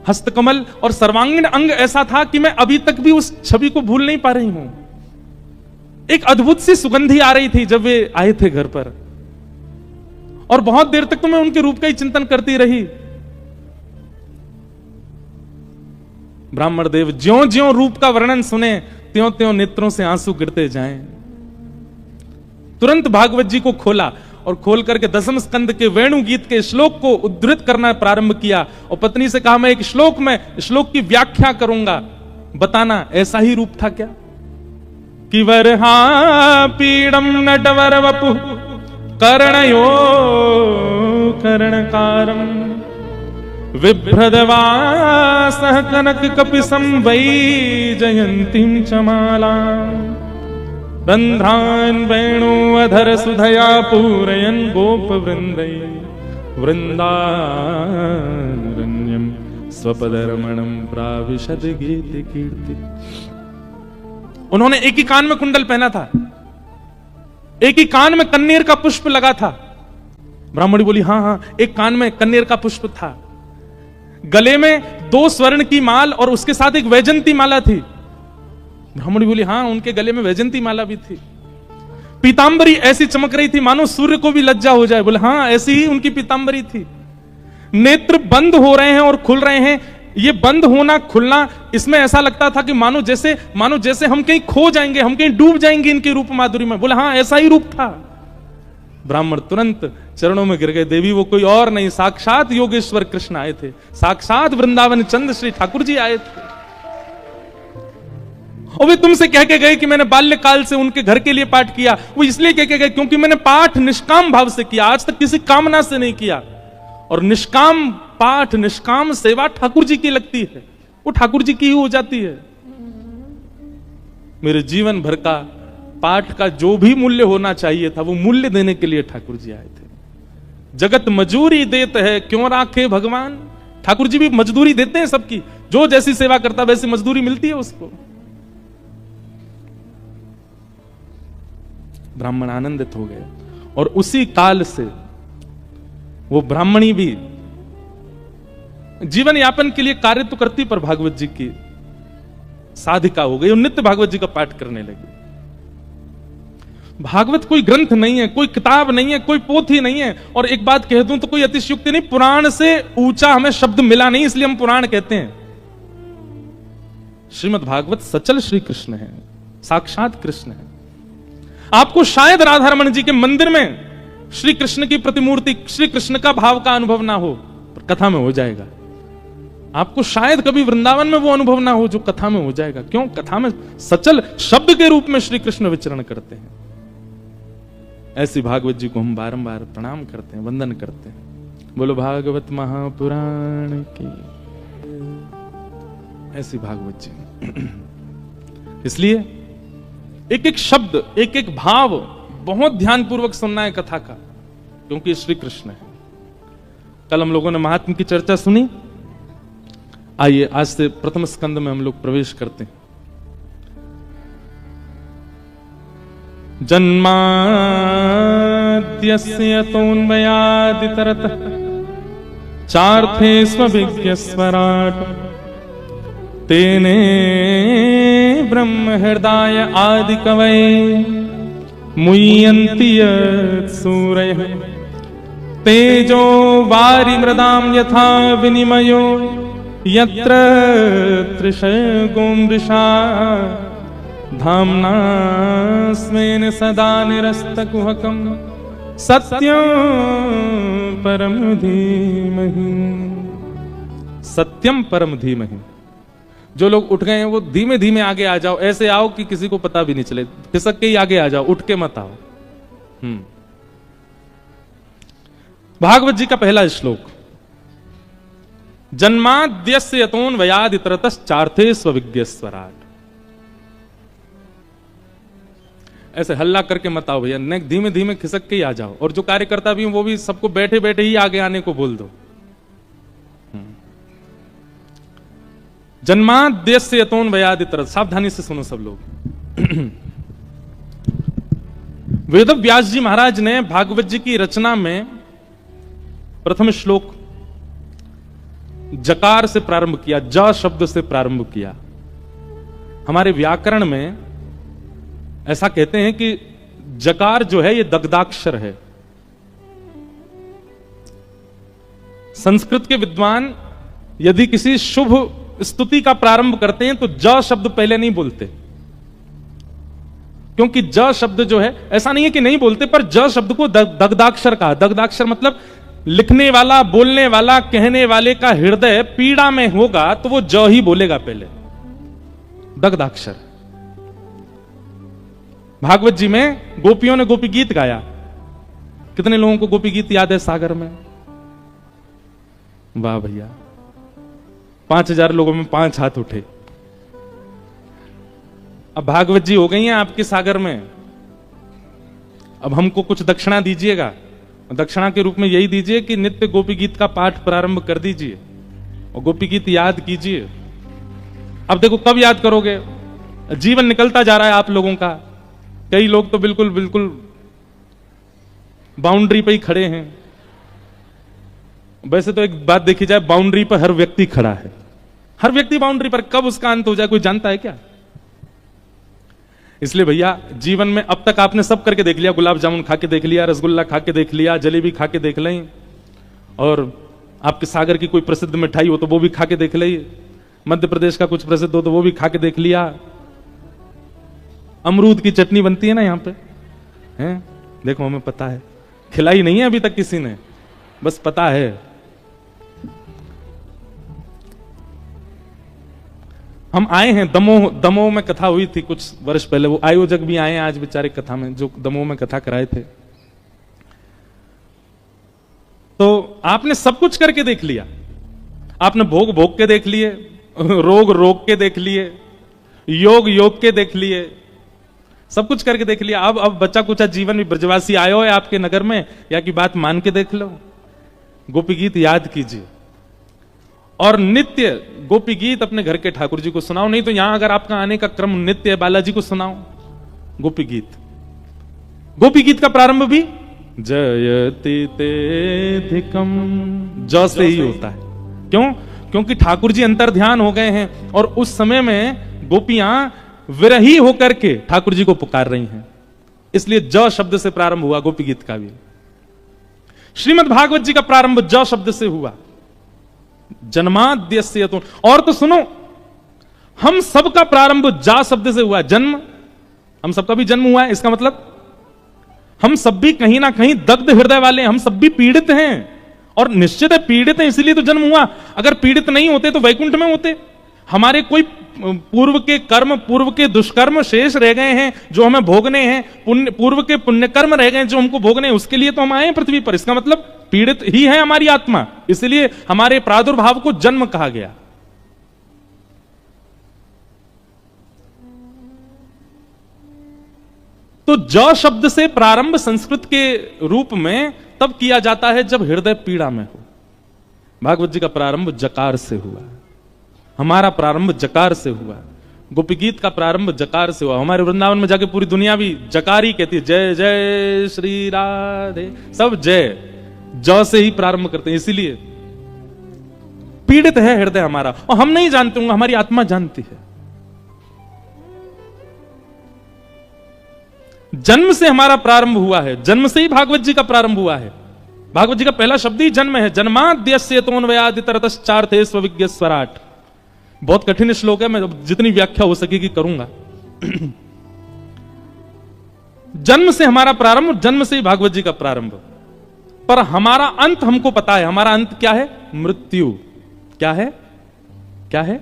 हस्तकमल और सर्वांगीण अंग ऐसा था कि मैं अभी तक भी उस छवि को भूल नहीं पा रही हूं। एक अद्भुत सी सुगंधी आ रही थी जब वे आए थे घर पर, और बहुत देर तक तो मैं उनके रूप का ही चिंतन करती रही। ब्राह्मण देव ज्यों ज्यों रूप का वर्णन सुने त्यों त्यों नेत्रों से आंसू गिरते जाएं। तुरंत भागवत जी को खोला और खोल करके दसम स्कंद के वेणु गीत के श्लोक को उद्धृत करना प्रारंभ किया और पत्नी से कहा मैं एक श्लोक की व्याख्या करूंगा, बताना ऐसा ही रूप था क्या? कि वरहा पीड़म नटवर वपु कर्णयो कर्णकारम विभ्रदवासः कनक कपिसं वै जयंतीं चमाला रंध्रान वेणु अधर सुधया पूरयन् गोप वृंदै वृंदारण्यम स्वपदरमणम प्राविशद गीति कीर्ति। उन्होंने एक ही कान में कुंडल पहना था, एक ही कान में कन्नेर का पुष्प लगा था। ब्राह्मणी बोली हाँ, एक कान में कन्नेर का पुष्प था, गले में 2 स्वर्ण की माल और उसके साथ एक वैजंती माला थी। ब्राह्मणी बोली हाँ, उनके गले में वैजंती माला भी थी। पीतांबरी ऐसी चमक रही थी मानो सूर्य को भी लज्जा हो जाए। बोले हाँ, ऐसी ही उनकी पीतांबरी थी। नेत्र बंद हो रहे हैं और खुल रहे हैं, ये बंद होना खुलना इसमें ऐसा लगता था कि मानो जैसे हम कहीं खो जाएंगे, हम कहीं डूब जाएंगे इनके रूप माधुरी में। बोले हाँ, ऐसा ही रूप था। ब्राह्मण तुरंत चरणों में गिर गए। देवी वो कोई और नहीं, साक्षात योगेश्वर कृष्ण आए थे, साक्षात वृंदावन चंद्र श्री ठाकुर जी आए थे। और वे तुमसे कह के गए कि मैंने बाल्यकाल से उनके घर के लिए पाठ किया। वो इसलिए कह के गए क्योंकि मैंने पाठ निष्काम भाव से किया, आज तक किसी कामना से नहीं किया। और निष्काम पाठ, निष्काम सेवा ठाकुर जी की लगती है, वो ठाकुर जी की ही हो जाती है। मेरे जीवन भर का पाठ का जो भी मूल्य होना चाहिए था, वो मूल्य देने के लिए ठाकुर जी आए थे। जगत मजूरी देते है क्यों राखे भगवान। ठाकुर जी भी मजदूरी देते हैं सबकी, जो जैसी सेवा करता वैसी मजदूरी मिलती है उसको। ब्राह्मण आनंदित हो गए और उसी काल से वो ब्राह्मणी भी जीवन यापन के लिए कार्य तो करती, पर भागवत जी की साधिका हो गई और नित्य भागवत जी का पाठ करने लगी। भागवत कोई ग्रंथ नहीं है, कोई किताब नहीं है, कोई पोथी नहीं है। और एक बात कह दूं तो कोई अतिशयोक्ति नहीं, पुराण से ऊंचा हमें शब्द मिला नहीं, इसलिए हम पुराण कहते हैं। श्रीमद् भागवत सचल श्री कृष्ण है, साक्षात कृष्ण है। आपको शायद राधा रमण जी के मंदिर में श्री कृष्ण की प्रतिमूर्ति, श्री कृष्ण का भाव का अनुभव ना हो, पर कथा में हो जाएगा। आपको शायद कभी वृंदावन में वो अनुभव ना हो जो कथा में हो जाएगा। क्यों? कथा में सचल शब्द के रूप में श्री कृष्ण विचरण करते हैं। ऐसी भागवत जी को हम बारंबार प्रणाम करते हैं, वंदन करते हैं। बोलो भागवत महापुराण की। ऐसी भागवत जी। इसलिए एक एक शब्द, एक एक भाव बहुत ध्यानपूर्वक सुनना है कथा का, क्योंकि श्री कृष्ण है। कल हम लोगों ने महात्म की चर्चा सुनी। आइए आज से प्रथम स्कंद में हम लोग प्रवेश करते हैं। जन्माद्यस्य तोन्मयादितरतः चार्थे स्वविज्ञस्वराट् तेने ब्रह्म हृदय आदि कवये मुह्यन्ति सूरयः तेजो वारि मृदां यथा विनिमयो यत्र त्रिशगो मृषा धाम्ना स्वेन सदा निरस्तकुहकं सत्यं परम धीमहि। सत्यम परम धीमहि। जो लोग उठ गए हैं वो धीमे धीमे आगे आ जाओ, ऐसे आओ कि किसी को पता भी नहीं चले, खिसक के ही आगे आ जाओ, उठ के मत आओ। भागवत जी का पहला श्लोक, जन्माद्यस्य यतोन वयाद इतरतश्चार्थे स्वविज्ञस्वराट्। ऐसे हल्ला करके मत आओ भैया, धीमे धीमे खिसक के ही आ जाओ। और जो कार्यकर्ता भी वो भी सबको बैठे बैठे ही आगे आने को बोल दो। जन्माद्यस्य यतोन वयाद इतरत। सावधानी से सुनो सब लोग। वेद व्यास जी महाराज ने भागवत जी की रचना में प्रथम श्लोक जकार से प्रारंभ किया, ज शब्द से प्रारंभ किया। हमारे व्याकरण में ऐसा कहते हैं कि जकार जो है ये दग्धाक्षर है। संस्कृत के विद्वान यदि किसी शुभ स्तुति का प्रारंभ करते हैं तो ज शब्द पहले नहीं बोलते, क्योंकि ज शब्द जो है, ऐसा नहीं है कि नहीं बोलते, पर ज शब्द को दग्धाक्षर कहा। दग्धाक्षर मतलब लिखने वाला, बोलने वाला, कहने वाले का हृदय पीड़ा में होगा तो वो ज ही बोलेगा पहले, दग्धाक्षर। भागवत जी में गोपियों ने गोपी गीत गाया। कितने लोगों को गोपी गीत याद है सागर में? वाह भैया, 5000 लोगों में 5 हाथ उठे। अब भागवत जी हो गई हैं आपके सागर में, अब हमको कुछ दक्षिणा दीजिएगा। दक्षिणा के रूप में यही दीजिए कि नित्य गोपी गीत का पाठ प्रारंभ कर दीजिए और गोपी गीत याद कीजिए। अब देखो कब याद करोगे, जीवन निकलता जा रहा है आप लोगों का। कई लोग तो बिल्कुल बिल्कुल बाउंड्री पे ही खड़े हैं। वैसे तो एक बात देखी जाए, बाउंड्री पर हर व्यक्ति खड़ा है, हर व्यक्ति बाउंड्री पर, कब उसका अंत हो जाए कोई जानता है क्या? इसलिए भैया जीवन में अब तक आपने सब करके देख लिया, गुलाब जामुन खा के देख लिया, रसगुल्ला खा के देख लिया, जलेबी खा के देख लें, और आपके सागर की कोई प्रसिद्ध मिठाई हो तो वो भी खा के देख लें, मध्य प्रदेश का कुछ प्रसिद्ध हो तो वो भी खा के देख लिया। अमरूद की चटनी बनती है ना यहाँ पे, हैं? देखो हमें पता है, खिलाई नहीं है अभी तक किसी ने, बस पता है। हम आए हैं दमोह, दमोह में कथा हुई थी कुछ वर्ष पहले, वो आयोजक भी आए हैं आज बेचारे कथा में, जो दमोह में कथा कराए थे। तो आपने सब कुछ करके देख लिया, आपने भोग भोग के देख लिए, रोग रोग के देख लिए, योग योग के देख लिए, सब कुछ करके देख लिया। अब बच्चा कुछ जीवन में ब्रजवासी आयो है आपके नगर में, या की बात मान के देख लो, गोपी गीत याद कीजिए और नित्य गोपी गीत अपने घर के ठाकुर जी को सुनाओ। नहीं तो यहां अगर आपका आने का क्रम नित्य है, बालाजी को सुनाओ गोपी गीत। गोपी गीत का प्रारंभ भी जयति तेधिकम ज से ही होता है। क्यों? क्योंकि ठाकुर जी अंतर ध्यान हो गए हैं और उस समय में गोपियां विरही होकर के ठाकुर जी को पुकार रही हैं, इसलिए ज शब्द से प्रारंभ हुआ गोपी गीत का भी। श्रीमद् भागवत जी का प्रारंभ ज शब्द से हुआ, जन्माद्यस्य। और तो सुनो, हम सबका प्रारंभ जा शब्द से हुआ। जन्म, हम सबका भी जन्म हुआ है, इसका मतलब हम सब भी कहीं ना कहीं दग्ध हृदय वाले, हम सब भी पीड़ित हैं, और निश्चित है पीड़ित हैं इसलिए तो जन्म हुआ। अगर पीड़ित नहीं होते तो वैकुंठ में होते। हमारे कोई पूर्व के कर्म, पूर्व के दुष्कर्म शेष रह गए हैं जो हमें भोगने हैं, पुण्य, पूर्व के पुण्य कर्म रह गए जो हमको भोगने हैं, उसके लिए तो हम आए हैं पृथ्वी पर। इसका मतलब पीड़ित ही है हमारी आत्मा, इसलिए हमारे प्रादुर्भाव को जन्म कहा गया। तो ज शब्द से प्रारंभ संस्कृत के रूप में तब किया जाता है जब हृदय पीड़ा में हो। भागवत जी का प्रारंभ जकार से हुआ, हमारा प्रारंभ जकार से हुआ, गोपी गीत का प्रारंभ जकार से हुआ। हमारे वृंदावन में जाके पूरी दुनिया भी जकार ही कहती है, जय जय श्री राधे, सब जय ज से ही प्रारंभ करते हैं। इसीलिए पीड़ित है हृदय हमारा, और हम नहीं जानते होंगे, हमारी आत्मा जानती है। जन्म से हमारा प्रारंभ हुआ है, जन्म से ही भागवत जी का प्रारंभ हुआ है। भागवत जी का पहला शब्द ही जन्म है। जन्माद्यस्य तोन्वयादितरतश्चार्थे स्वविज्ञ स्वराट। बहुत कठिन श्लोक है, मैं जितनी व्याख्या हो सकेगी करूंगा। जन्म से हमारा प्रारंभ, जन्म से ही भागवत जी का प्रारंभ। पर हमारा अंत हमको पता है, हमारा अंत क्या है? मृत्यु। क्या है? क्या है?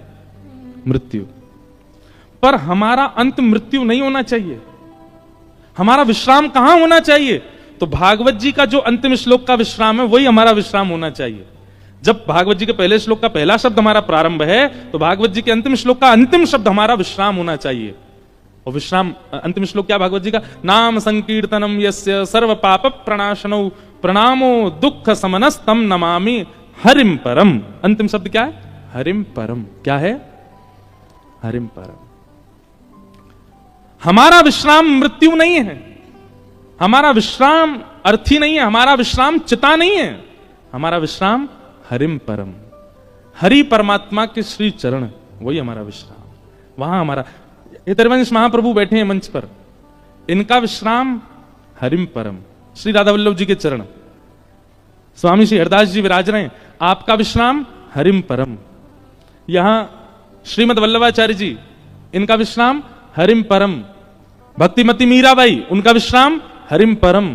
मृत्यु। पर हमारा अंत मृत्यु नहीं होना चाहिए। हमारा विश्राम कहां होना चाहिए? तो भागवत जी का जो अंतिम श्लोक का विश्राम है वही हमारा विश्राम होना चाहिए। जब भागवत जी के पहले श्लोक का पहला शब्द हमारा प्रारंभ है, तो भागवत जी के अंतिम श्लोक का अंतिम शब्द हमारा विश्राम होना चाहिए। और विश्राम, अंतिम श्लोक क्या भागवत जी का? नाम संकीर्तनम यस्य सर्व पाप प्रणाशनो प्रणामो दुख समनस्तम नमामि हरिम परम। अंतिम शब्द क्या है? हरिम परम। क्या है? हरिम परम। हमारा विश्राम मृत्यु नहीं है, हमारा विश्राम अर्थी नहीं है, हमारा विश्राम चिता नहीं है, हमारा विश्राम हरिम परम, हरि परमात्मा के श्री चरण, वही हमारा विश्राम। वहां हमारा, ये त्रिवंश महाप्रभु बैठे हैं मंच पर, इनका विश्राम हरिम परम, श्री राधा वल्लभ जी के चरण। स्वामी श्री हरदास जी विराज रहे हैं, आपका विश्राम हरिम परम। यहां श्रीमद वल्लभाचार्य जी, इनका विश्राम हरिम परम। भक्तिमती मीराबाई, उनका विश्राम हरिम परम।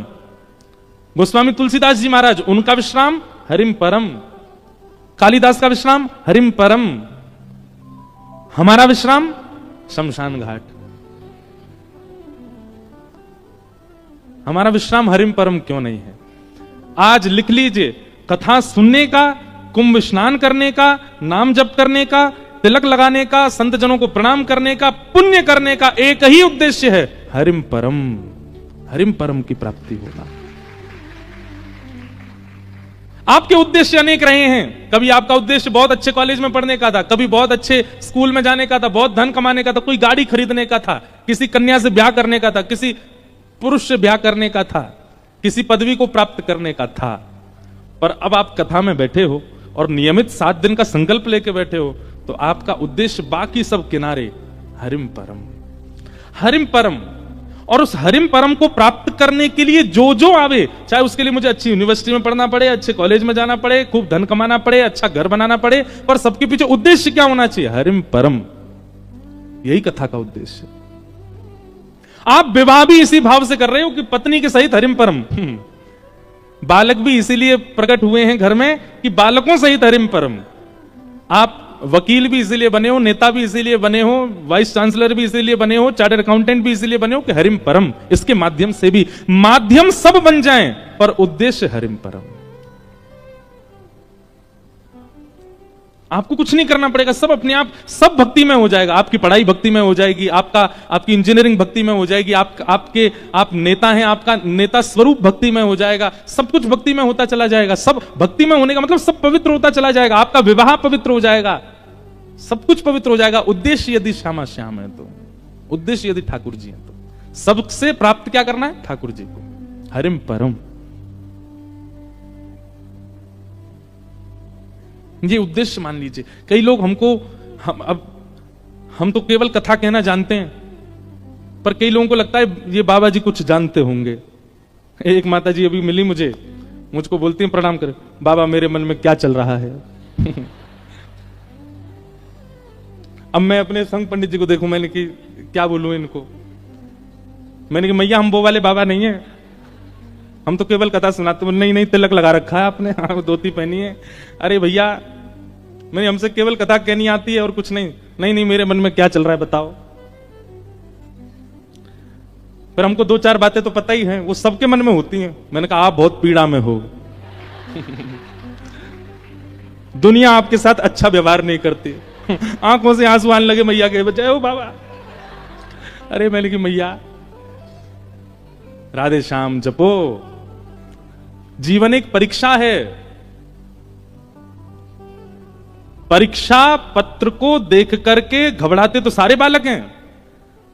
गोस्वामी तुलसीदास जी महाराज, उनका विश्राम हरिम परम। कालिदास का विश्राम हरिम परम। हमारा विश्राम शमशान घाट। हमारा विश्राम हरिम परम क्यों नहीं है? आज लिख लीजिए, कथा सुनने का, कुंभ स्नान करने का, नाम जप करने का, तिलक लगाने का, संत जनों को प्रणाम करने का, पुण्य करने का एक ही उद्देश्य है, हरिम परम, हरिम परम की प्राप्ति होना। आपके उद्देश्य अनेक रहे हैं। कभी आपका उद्देश्य बहुत अच्छे कॉलेज में पढ़ने का था, कभी बहुत अच्छे स्कूल में जाने का था, बहुत धन कमाने का था, कोई गाड़ी खरीदने का था, किसी कन्या से ब्याह करने का था, किसी पुरुष से ब्याह करने का था, किसी पदवी को प्राप्त करने का था। पर अब आप कथा में बैठे हो और नियमित 7 दिन का संकल्प लेके बैठे हो, तो आपका उद्देश्य बाकी सब किनारे, हरिम परम, हरिम परम। और उस हरिम परम को प्राप्त करने के लिए जो जो आवे, चाहे उसके लिए मुझे अच्छी यूनिवर्सिटी में पढ़ना पड़े, अच्छे कॉलेज में जाना पड़े, खूब धन कमाना पड़े, अच्छा घर बनाना पड़े, पर सबके पीछे उद्देश्य क्या होना चाहिए? हरिम परम। यही कथा का उद्देश्य। आप विवाह भी इसी भाव से कर रहे हो कि पत्नी के सहित हरिम परम। बालक भी इसीलिए प्रकट हुए हैं घर में कि बालकों सहित हरिम परम। आप वकील भी इसीलिए बने हो, नेता भी इसीलिए बने हो, वाइस चांसलर भी इसीलिए बने हो, चार्टर्ड अकाउंटेंट भी इसीलिए बने हो कि हरिम परम, इसके माध्यम से भी, माध्यम सब बन जाएं पर उद्देश्य हरिम परम। आपको कुछ नहीं करना पड़ेगा, सब अपने आप, सब भक्ति में हो जाएगा। आपकी पढ़ाई भक्ति में हो जाएगी, आपकी इंजीनियरिंग भक्ति में हो जाएगी, आप नेता हैं, आपका नेता स्वरूप भक्ति में हो जाएगा, सब कुछ भक्ति में होता चला जाएगा। सब भक्ति में होने का मतलब सब पवित्र होता चला जाएगा। आपका विवाह पवित्र हो जाएगा, सब कुछ पवित्र हो जाएगा। उद्देश्य यदि श्यामा श्याम है तो, उद्देश्य यदि ठाकुर जी है तो, सबसे प्राप्त क्या करना है? ठाकुर जी को, हरिम परम। ये उद्देश्य मान लीजिए। कई लोग हमको, हम तो केवल कथा कहना जानते हैं, पर कई लोगों को लगता है ये बाबा जी कुछ जानते होंगे। एक माता जी अभी मिली मुझको बोलती हैं, प्रणाम करें, बाबा मेरे मन में क्या चल रहा है। अब मैं अपने संग पंडित जी को देखूं, मैंने कि क्या बोलूं इनको, मैंने कि मैया हम वो वाले बाबा नहीं है, हम तो केवल कथा सुनाते हैं। नहीं तिलक लगा रखा है आपने, हाँ धोती पहनी है। अरे भैया मैंने, हमसे केवल कथा कहनी आती है और कुछ नहीं। नहीं मेरे मन में क्या चल रहा है बताओ। पर हमको 2-4 बातें तो पता ही हैं, वो सबके मन में होती हैं। मैंने कहा आप बहुत पीड़ा में हो। दुनिया आपके साथ अच्छा व्यवहार नहीं करती। आंखों से आंसू आने लगे मैया के, जय हो बाबा। अरे मैंने कि मैया राधे श्याम जपो, जीवन एक परीक्षा है। परीक्षा पत्र को देख करके घबराते तो सारे बालक हैं,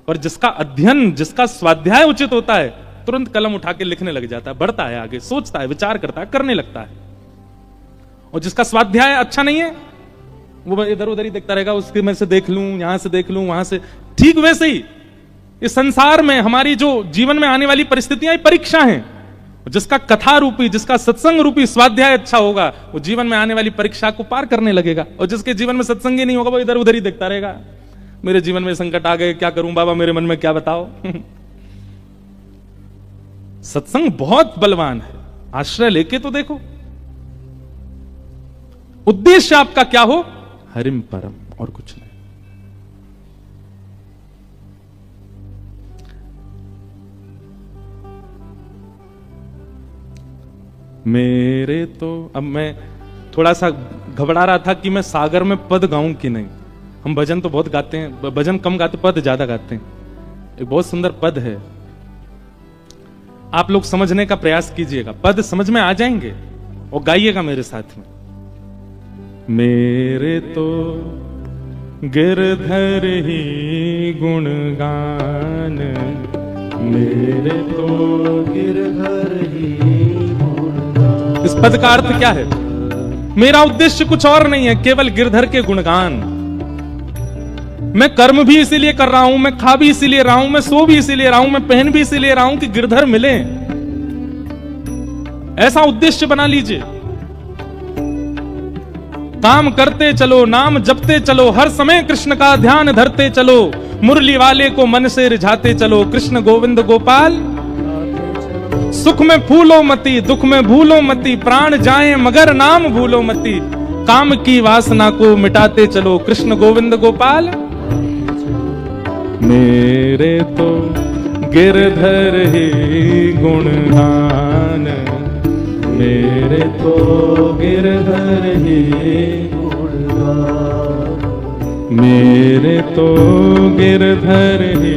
पर जिसका अध्ययन, जिसका स्वाध्याय उचित होता है, तुरंत कलम उठा के लिखने लग जाता है, बढ़ता है आगे, सोचता है, विचार करता है, करने लगता है। और जिसका स्वाध्याय अच्छा नहीं है, वो इधर उधर ही देखता रहेगा, उसके में से देख लूं, यहां से देख लूं, वहां से। ठीक वैसे ही इस संसार में हमारी जो जीवन में आने वाली परिस्थितियां परीक्षा हैं। जिसका कथा रूपी, जिसका सत्संग रूपी स्वाध्याय अच्छा होगा, वो जीवन में आने वाली परीक्षा को पार करने लगेगा। और जिसके जीवन में सत्संग ही नहीं होगा, वो इधर उधर ही देखता रहेगा, मेरे जीवन में संकट आ गए, क्या करूं बाबा, मेरे मन में क्या बताओ। सत्संग बहुत बलवान है, आश्रय लेके तो देखो। उद्देश्य आपका क्या हो? हरिम परम, और कुछ नहीं। मेरे तो, अब मैं थोड़ा सा घबरा रहा था कि मैं सागर में पद गाऊं कि नहीं। हम भजन तो बहुत गाते हैं, भजन कम गाते, पद ज्यादा गाते हैं। एक बहुत सुंदर पद है, आप लोग समझने का प्रयास कीजिएगा, पद समझ में आ जाएंगे और गाइएगा मेरे साथ में। मेरे तो गिरधर ही गुणगान, मेरे तो गिरधर ही गुणगान। इस पद का अर्थ क्या है? मेरा उद्देश्य कुछ और नहीं है, केवल गिरधर के गुणगान। मैं कर्म भी इसीलिए कर रहा हूं, मैं खा भी इसीलिए रहा हूं, मैं सो भी इसीलिए रहा हूं, मैं पहन भी इसीलिए रहा हूं कि गिरधर मिले। ऐसा उद्देश्य बना लीजिए, काम करते चलो, नाम जपते चलो, हर समय कृष्ण का ध्यान धरते चलो, मुरली वाले को मन से रिझाते चलो, कृष्ण गोविंद गोपाल। सुख में फूलो मती, दुख में भूलो मती, प्राण जाए मगर नाम भूलो मती, काम की वासना को मिटाते चलो, कृष्ण गोविंद गोपाल। मेरे तो गिरधर ही गुणगान, मेरे तो गिरधर ही गुणगान, मेरे तो गिरधर ही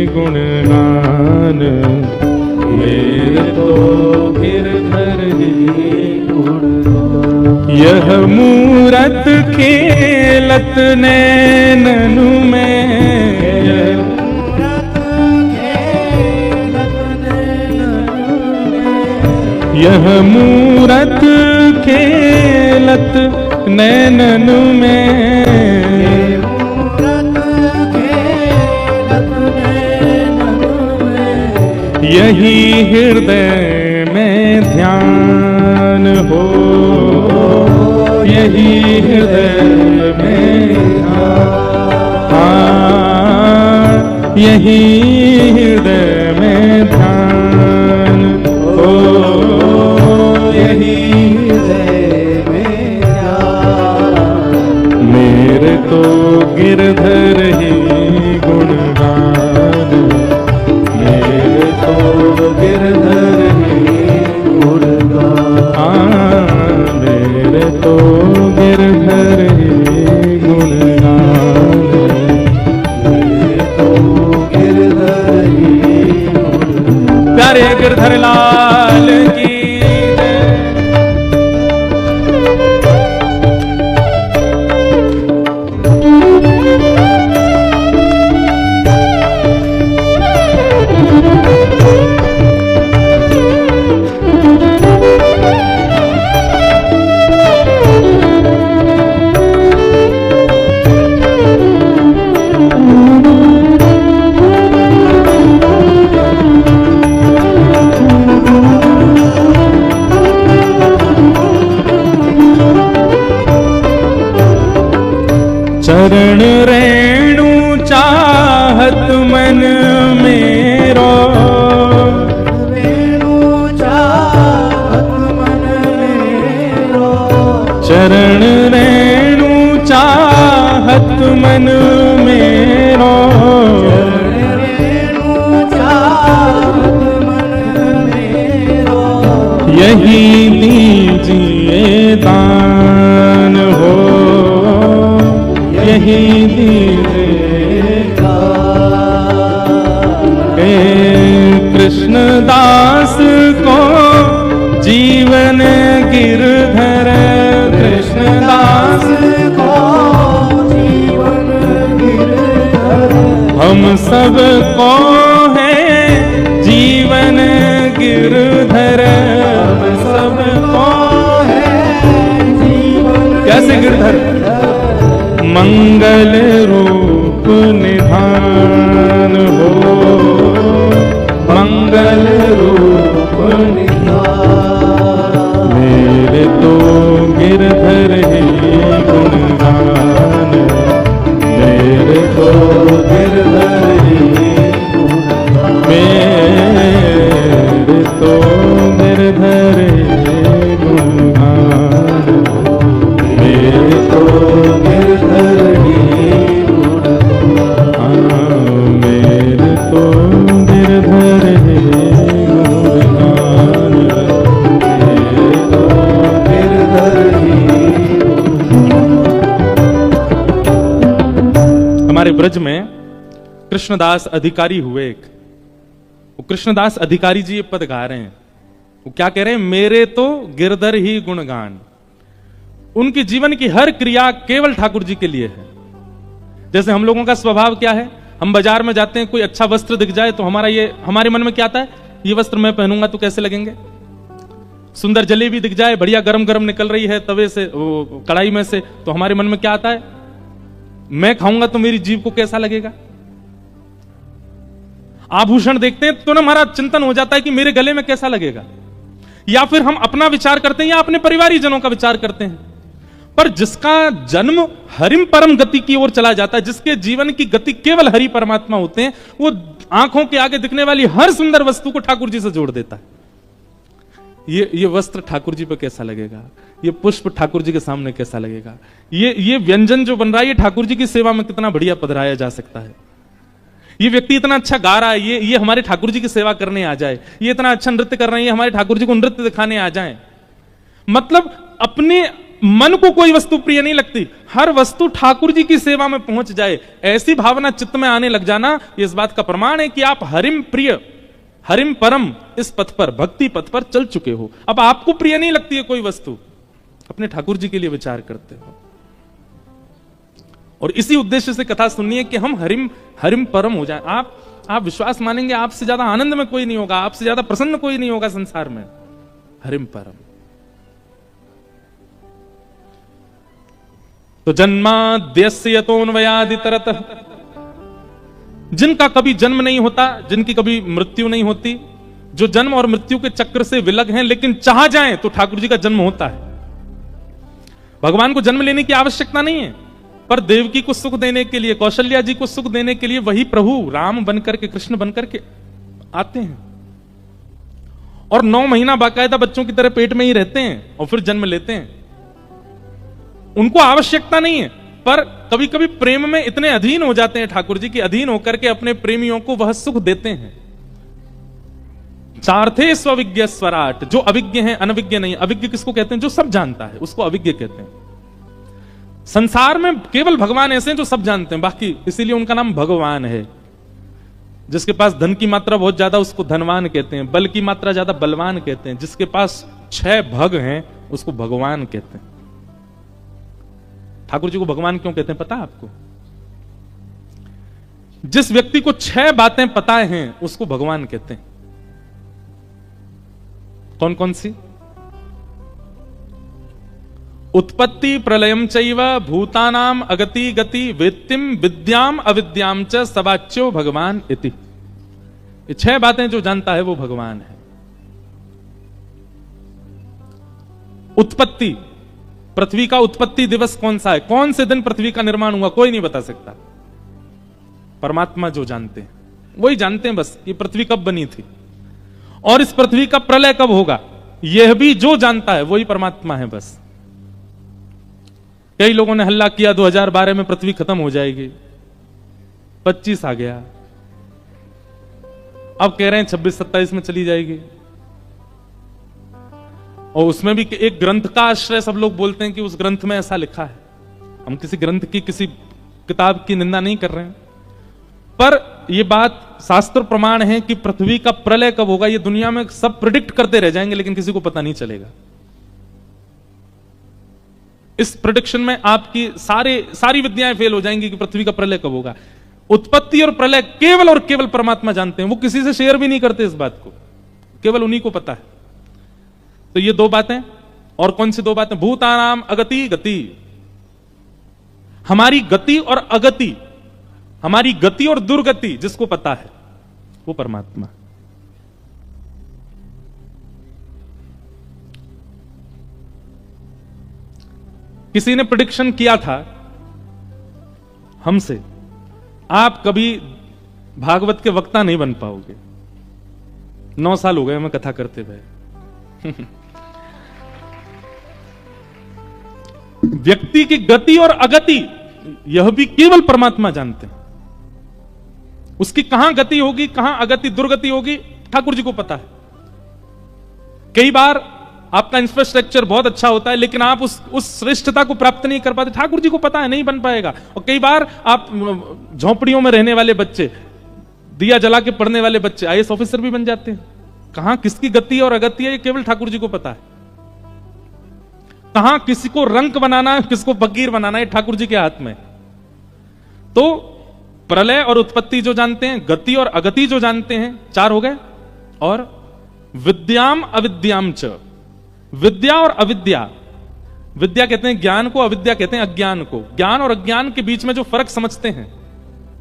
गुणगान, मेरे तो गिरधर ही गुणगान। यह मूरत खेलत नैननु में, यह मूरत खेलत नैनन में, यही हृदय में ध्यान हो, यही हृदय में ध्यान, यही हृदय में ध्यान हो, यही हृदय में ध्यान। मेरे तो गिरधर ही गुणगान, मेरे तो गिरधर ही गुणगान, मेरे तो गिरधर ही गुणगान, मेरे तो गिरधर ही गुणगान। प्यारे गिरधर लाल की चरण रेणु चाहत मन मेरो, रेणु चाहत मन मेरो, चरण रेणु चाहत मन मेरो, रेणु चाहत मन मेरो, यही दीजिए दान हो, यही दीजिएगा। कृष्णदास को जीवन गिरधर, कृष्णदास को जीवन गिरधर, हम सब को है जीवन गिरधर, हम सब को है जीवन। कैसे गिरधर? मंगल रूप निधान हो, मंगल रूप निधान। मेरे तो गिरधर ही गुणगान, मेरे तो गिरधर ही गुणगान, मेरे तो गिरधर ही गुणगान, मेरे तो गिरधर ही गुणगान, मेरे तो गिरधर ही गुणगान, मेरे तो गिरधर ही गुणगान। हमारे ब्रज में कृष्णदास अधिकारी हुए एक, वो कृष्णदास अधिकारी जी ये पद गा रहे हैं। वो क्या कह रहे हैं? मेरे तो गिरधर ही गुणगान। उनकी जीवन की हर क्रिया केवल ठाकुर जी के लिए है। जैसे हम लोगों का स्वभाव क्या है, हम बाजार में जाते हैं, कोई अच्छा वस्त्र दिख जाए तो हमारे मन में क्या आता है, ये वस्त्र मैं पहनूंगा तो कैसे लगेंगे। सुंदर जलेबी दिख जाए, बढ़िया गरम गरम निकल रही है तवे से, कढ़ाई में से, तो हमारे मन में क्या आता है, मैं खाऊंगा तो मेरी जीभ को कैसा लगेगा। आभूषण देखते हैं तो ना हमारा चिंतन हो जाता है कि मेरे गले में कैसा लगेगा। या फिर हम अपना विचार करते हैं या अपने परिवारी जनों का विचार करते हैं। पर जिसका जन्म हरिम परम गति की ओर चला जाता है, जिसके जीवन की गति केवल हरि परमात्मा होते हैं, वो आंखों के आगे दिखने वाली हर सुंदर वस्तु को ठाकुर जी से जोड़ देता है। ये वस्त्र ठाकुर जी पे कैसा लगेगा, ये पुष्प ठाकुर जी के सामने कैसा लगेगा, ये व्यंजन जो बन रहा है ये ठाकुर जी की सेवा में कितना बढ़िया पधराया जा सकता है, ये व्यक्ति इतना अच्छा गा रहा है, ये हमारे ठाकुर जी की सेवा करने आ जाए, ये इतना अच्छा नृत्य कर रहे हैं, ये हमारे ठाकुर जी को नृत्य दिखाने आ जाए। मतलब अपने मन को कोई वस्तु प्रिय नहीं लगती, हर वस्तु ठाकुर जी की सेवा में पहुंच जाए, ऐसी भावना चित्त में आने लग जाना, ये इस बात का प्रमाण है कि आप हरिम प्रिय, हरिम परम इस पथ पर, भक्ति पथ पर चल चुके हो। अब आपको प्रिय नहीं लगती है कोई वस्तु, अपने ठाकुर जी के लिए विचार करते हो। और इसी उद्देश्य से कथा सुननी है कि हम हरिम परम हो जाएं। आप विश्वास मानेंगे आपसे ज्यादा आनंद में कोई नहीं होगा, आपसे ज्यादा प्रसन्न कोई नहीं होगा संसार में, हरिम परम। तो जन्माद्यस्य यतोऽन्वयादितरतः, जिनका कभी जन्म नहीं होता, जिनकी कभी मृत्यु नहीं होती, जो जन्म और मृत्यु के चक्र से विलग हैं, लेकिन चाह जाएं तो ठाकुर जी का जन्म होता है। भगवान को जन्म लेने की आवश्यकता नहीं है, पर देवकी को सुख देने के लिए, कौशल्या जी को सुख देने के लिए वही प्रभु राम बनकर के, कृष्ण बनकर के आते हैं और 9 महीना बाकायदा बच्चों की तरह पेट में ही रहते हैं और फिर जन्म लेते हैं। उनको आवश्यकता नहीं है, पर कभी कभी प्रेम में इतने अधीन हो जाते हैं ठाकुर जी की, अधीन होकर के अपने प्रेमियों को वह सुख देते हैं। चार्थे स्वविज्ञ स्वराट, जो अविज्ञ है, अनविज्ञ नहीं। अविज्ञ किसको कहते हैं? जो सब जानता है, उसको अविज्ञ कहते हैं। संसार में केवल भगवान ऐसे हैं जो सब जानते हैं, बाकी इसीलिए उनका नाम भगवान है। जिसके पास धन की मात्रा बहुत ज्यादा उसको धनवान कहते हैं, बल की मात्रा ज्यादा बलवान कहते हैं, जिसके पास 6 भग हैं उसको भगवान कहते हैं। ठाकुर जी को भगवान क्यों कहते हैं पता है आपको? जिस व्यक्ति को 6 बातें पता हैं उसको भगवान कहते हैं। कौन कौन सी? उत्पत्ति प्रलयम चैव भूतानाम अगति गति वेत्तिम विद्याम अविद्याम च सवाच्यो भगवान इति। ये 6 बातें जो जानता है वो भगवान है। उत्पत्ति, पृथ्वी का उत्पत्ति दिवस कौन सा है, कौन से दिन पृथ्वी का निर्माण हुआ, कोई नहीं बता सकता। परमात्मा जो जानते हैं वही जानते हैं बस कि पृथ्वी कब बनी थी और इस पृथ्वी का प्रलय कब होगा, यह भी जो जानता है वही परमात्मा है बस। कई लोगों ने हल्ला किया 2012 में पृथ्वी खत्म हो जाएगी, 25 आ गया, अब कह रहे हैं 26-27 में चली जाएगी। और उसमें भी एक ग्रंथ का आश्रय सब लोग बोलते हैं कि उस ग्रंथ में ऐसा लिखा है। हम किसी ग्रंथ की, किसी किताब की निंदा नहीं कर रहे हैं, पर यह बात शास्त्र प्रमाण है कि पृथ्वी का प्रलय कब होगा ये दुनिया में सब प्रिडिक्ट करते रह जाएंगे, लेकिन किसी को पता नहीं चलेगा। इस प्रिडिक्शन में आपकी सारी विद्याएं फेल हो जाएंगी कि पृथ्वी का प्रलय कब होगा। उत्पत्ति और प्रलय केवल और केवल परमात्मा जानते हैं, वो किसी से शेयर भी नहीं करते इस बात को, केवल उन्हीं को पता है। तो ये 2 बातें, और कौन सी 2 बातें? भूतानाम अगति गति, हमारी गति और अगति, हमारी गति और दुर्गति जिसको पता है वो परमात्मा। किसी ने प्रेडिक्शन किया था हमसे, आप कभी भागवत के वक्ता नहीं बन पाओगे। 9 साल हो गए हमें कथा करते हुए। व्यक्ति की गति और अगति यह भी केवल परमात्मा जानते हैं। उसकी कहां गति होगी, कहां अगति दुर्गति होगी, ठाकुर जी को पता है। कई बार आपका इंफ्रास्ट्रक्चर बहुत अच्छा होता है लेकिन आप उस श्रेष्ठता को प्राप्त नहीं कर पाते, ठाकुर जी को पता है नहीं बन पाएगा। और कई बार आप झोंपड़ियों में रहने वाले बच्चे, दिया जला के पढ़ने वाले बच्चे IAS ऑफिसर भी बन जाते हैं। कहां किसकी गति और अगति है ये केवल ठाकुर जी को पता है। कहां किसी को रंक बनाना है, किसको फकीर बनाना है, ठाकुर जी के हाथ में। तो प्रलय और उत्पत्ति जो जानते हैं, गति और अगति जो जानते हैं, 4 हो गए। और विद्याम अविद्याम च, विद्या और अविद्या, विद्या कहते हैं ज्ञान को, अविद्या कहते हैं अज्ञान को। ज्ञान और अज्ञान के बीच में जो फर्क समझते हैं,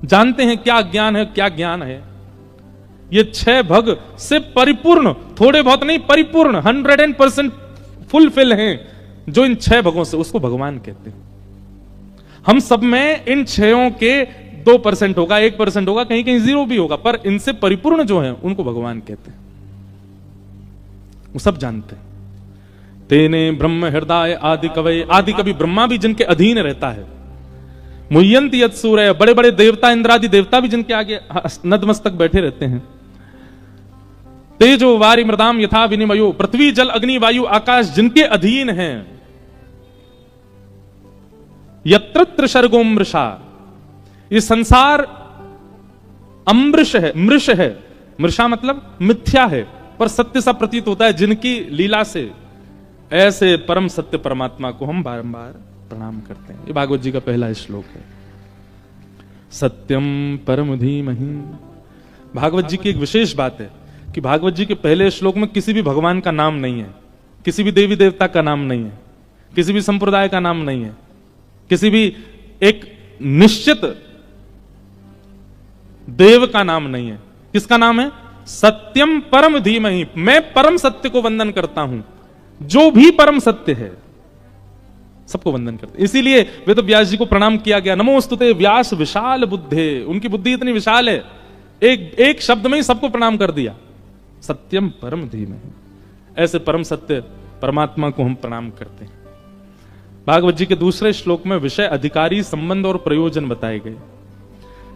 जानते हैं क्या ज्ञान है क्या ज्ञान है, ये 6 भग से परिपूर्ण, थोड़े बहुत नहीं, परिपूर्ण 100% फुलफिल हैं, जो इन 6 भगों से, उसको भगवान कहते हैं। हम सब में इन 6 के 2% होगा, 1% होगा, कहीं कहीं 0 भी होगा, पर इनसे परिपूर्ण जो है उनको भगवान कहते हैं। वो सब जानते हैं। तेने ब्रह्म हृदय आदि कवि, आदि कवि ब्रह्मा भी जिनके अधीन रहता है। मुह्यंति यत् सूर्य, बड़े बड़े देवता, इंद्रादि देवता भी जिनके आगे नतमस्तक बैठे रहते हैं। तेजो वारि मृदाम यथा विनिमयो, पृथ्वी जल अग्नि वायु आकाश जिनके अधीन हैं। यत्र सर्गो मृषा, ये संसार अमृष है, मृष है। मृषा मतलब मिथ्या है, पर सत्य सा प्रतीत होता है जिनकी लीला से। ऐसे परम सत्य परमात्मा को हम बारंबार प्रणाम करते हैं। ये भागवत जी का पहला श्लोक है। सत्यम परम धीमहि। भागवत जी की एक विशेष बात है कि भागवत जी के पहले श्लोक में किसी भी भगवान का नाम नहीं है, किसी भी देवी देवता का नाम नहीं है, किसी भी संप्रदाय का नाम नहीं है, किसी भी एक निश्चित देव का नाम नहीं है। किसका नाम है? सत्यम परम धीमहि। मैं परम सत्य को वंदन करता हूं, जो भी परम सत्य है सबको वंदन करते। इसीलिए वेद व्यास जी को प्रणाम किया गया। नमोस्तुते व्यास विशाल बुद्धे। उनकी बुद्धि इतनी विशाल है, एक शब्द में ही सबको प्रणाम कर दिया। सत्यम परम धीमहि। ऐसे परम सत्य परमात्मा को हम प्रणाम करते हैं। भागवत जी के दूसरे श्लोक में विषय, अधिकारी, संबंध और प्रयोजन बताए गए।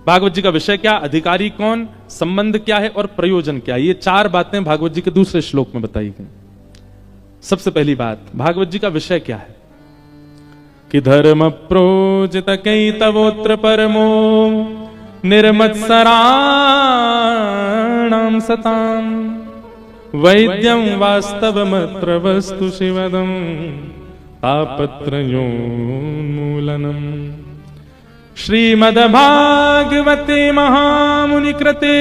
भागवत जी का विषय क्या, अधिकारी कौन, संबंध क्या है और प्रयोजन क्या है, ये 4 बातें भागवत जी के दूसरे श्लोक में बताई गई। सबसे पहली बात, भागवत जी का विषय क्या है कि धर्म प्रोजित कैतवोत्र परमो निर्मत्सराणां सतां वैद्यं वास्तवमत्र वस्तु शिवदं तापत्रयोन्मूलनम्। श्रीमद्भागवते महामुनिकृते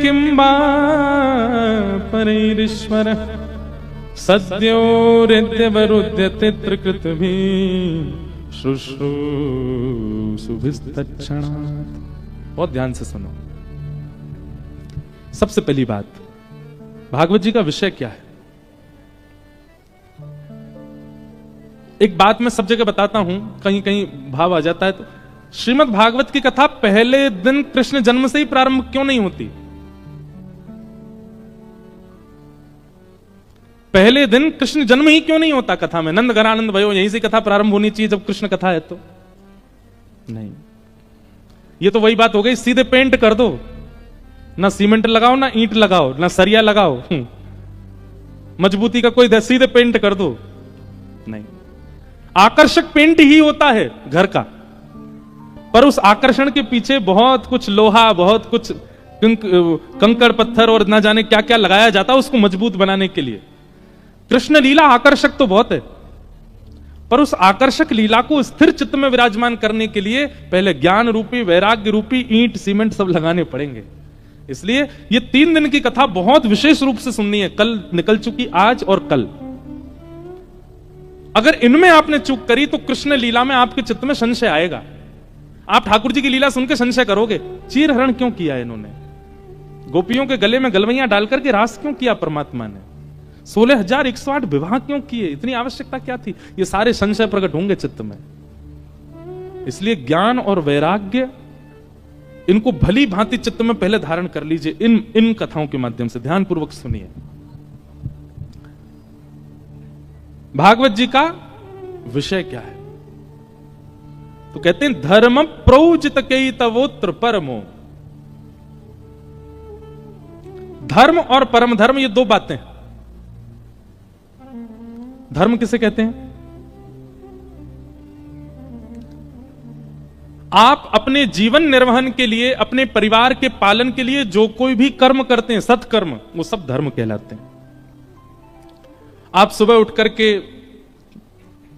किं वा परैरीश्वरः सद्योरित्यवरुध्यते त्रिकृतभिः शुश्रूषुभिस्तत्क्षणात्। बहुत ध्यान से सुनो। सबसे पहली बात, भागवत जी का विषय क्या है। एक बात मैं सब जगह बताता हूं, कहीं कहीं भाव आ जाता है। तो श्रीमद् भागवत की कथा पहले दिन कृष्ण जन्म से ही प्रारंभ क्यों नहीं होती? पहले दिन कृष्ण जन्म ही क्यों नहीं होता कथा में? नंद घरानंद भयो, यहीं से कथा प्रारंभ होनी चाहिए जब कृष्ण कथा है। तो नहीं, ये तो वही बात हो गई, सीधे पेंट कर दो, ना सीमेंट लगाओ, ना ईंट लगाओ, ना सरिया लगाओ, मजबूती का कोई, सीधे पेंट कर दो। नहीं, आकर्षक पेंट ही होता है घर का, पर उस आकर्षण के पीछे बहुत कुछ लोहा, बहुत कुछ कंकड़ पत्थर और ना जाने क्या क्या लगाया जाता है उसको मजबूत बनाने के लिए। कृष्ण लीला आकर्षक तो बहुत है, पर उस आकर्षक लीला को स्थिर चित्त में विराजमान करने के लिए पहले ज्ञान रूपी, वैराग्य रूपी ईंट, सीमेंट सब लगाने पड़ेंगे। इसलिए ये 3 दिन की कथा बहुत विशेष रूप से सुननी है। कल निकल चुकी, आज और कल। अगर इनमें आपने चूक करी तो कृष्ण लीला में आपके चित्त में संशय आएगा। आप ठाकुर जी की लीला सुन के संशय करोगे, चीर हरण क्यों किया इन्होंने, गोपियों के गले में गलवैयां डालकर के रास क्यों किया परमात्मा ने, 16,108 विवाह क्यों किए, इतनी आवश्यकता क्या थी? ये सारे संशय प्रकट होंगे चित्त में। इसलिए ज्ञान और वैराग्य इनको भली भांति चित्त में पहले धारण कर लीजिए। इन कथाओं के माध्यम से ध्यानपूर्वक सुनिए। भागवत जी का विषय क्या है? तो कहते हैं धर्म प्रोजित कैतवोत्र परमो। धर्म और परम धर्म, ये 2 बातें। धर्म किसे कहते हैं? आप अपने जीवन निर्वहन के लिए, अपने परिवार के पालन के लिए जो कोई भी कर्म करते हैं, सत्कर्म, वो सब धर्म कहलाते हैं। आप सुबह उठ करके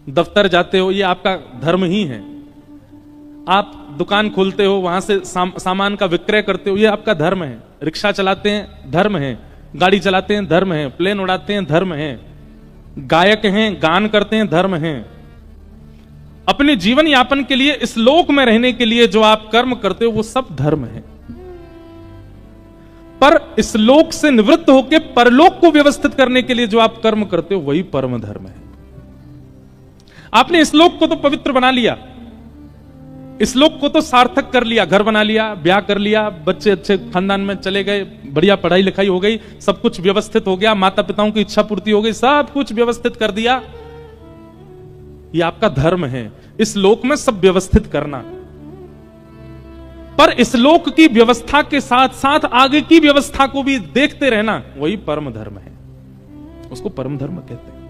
दफ्तर जाते हो, ये आपका धर्म ही है। आप दुकान खोलते हो, वहां से सामान का विक्रय करते हो, ये आपका धर्म है। रिक्शा चलाते हैं, धर्म है। गाड़ी चलाते हैं, धर्म है। प्लेन उड़ाते हैं, धर्म है। गायक हैं, गान करते हैं, धर्म है। अपने जीवन यापन के लिए, इस लोक में रहने के लिए जो आप कर्म करते हो वो सब धर्म है। पर इस लोक से निवृत्त होकर परलोक को व्यवस्थित करने के लिए जो आप कर्म करते हो वही परम धर्म है। आपने श्लोक को तो पवित्र बना लिया, श्लोक को तो सार्थक कर लिया, घर बना लिया, ब्याह कर लिया, बच्चे अच्छे खानदान में चले गए, बढ़िया पढ़ाई लिखाई हो गई, सब कुछ व्यवस्थित हो गया, माता पिताओं की इच्छा पूर्ति हो गई, सब कुछ व्यवस्थित कर दिया। ये आपका धर्म है, इस लोक में सब व्यवस्थित करना। पर इस लोक की व्यवस्था के साथ साथ आगे की व्यवस्था को भी देखते रहना, वही परम धर्म है, उसको परम धर्म कहते हैं।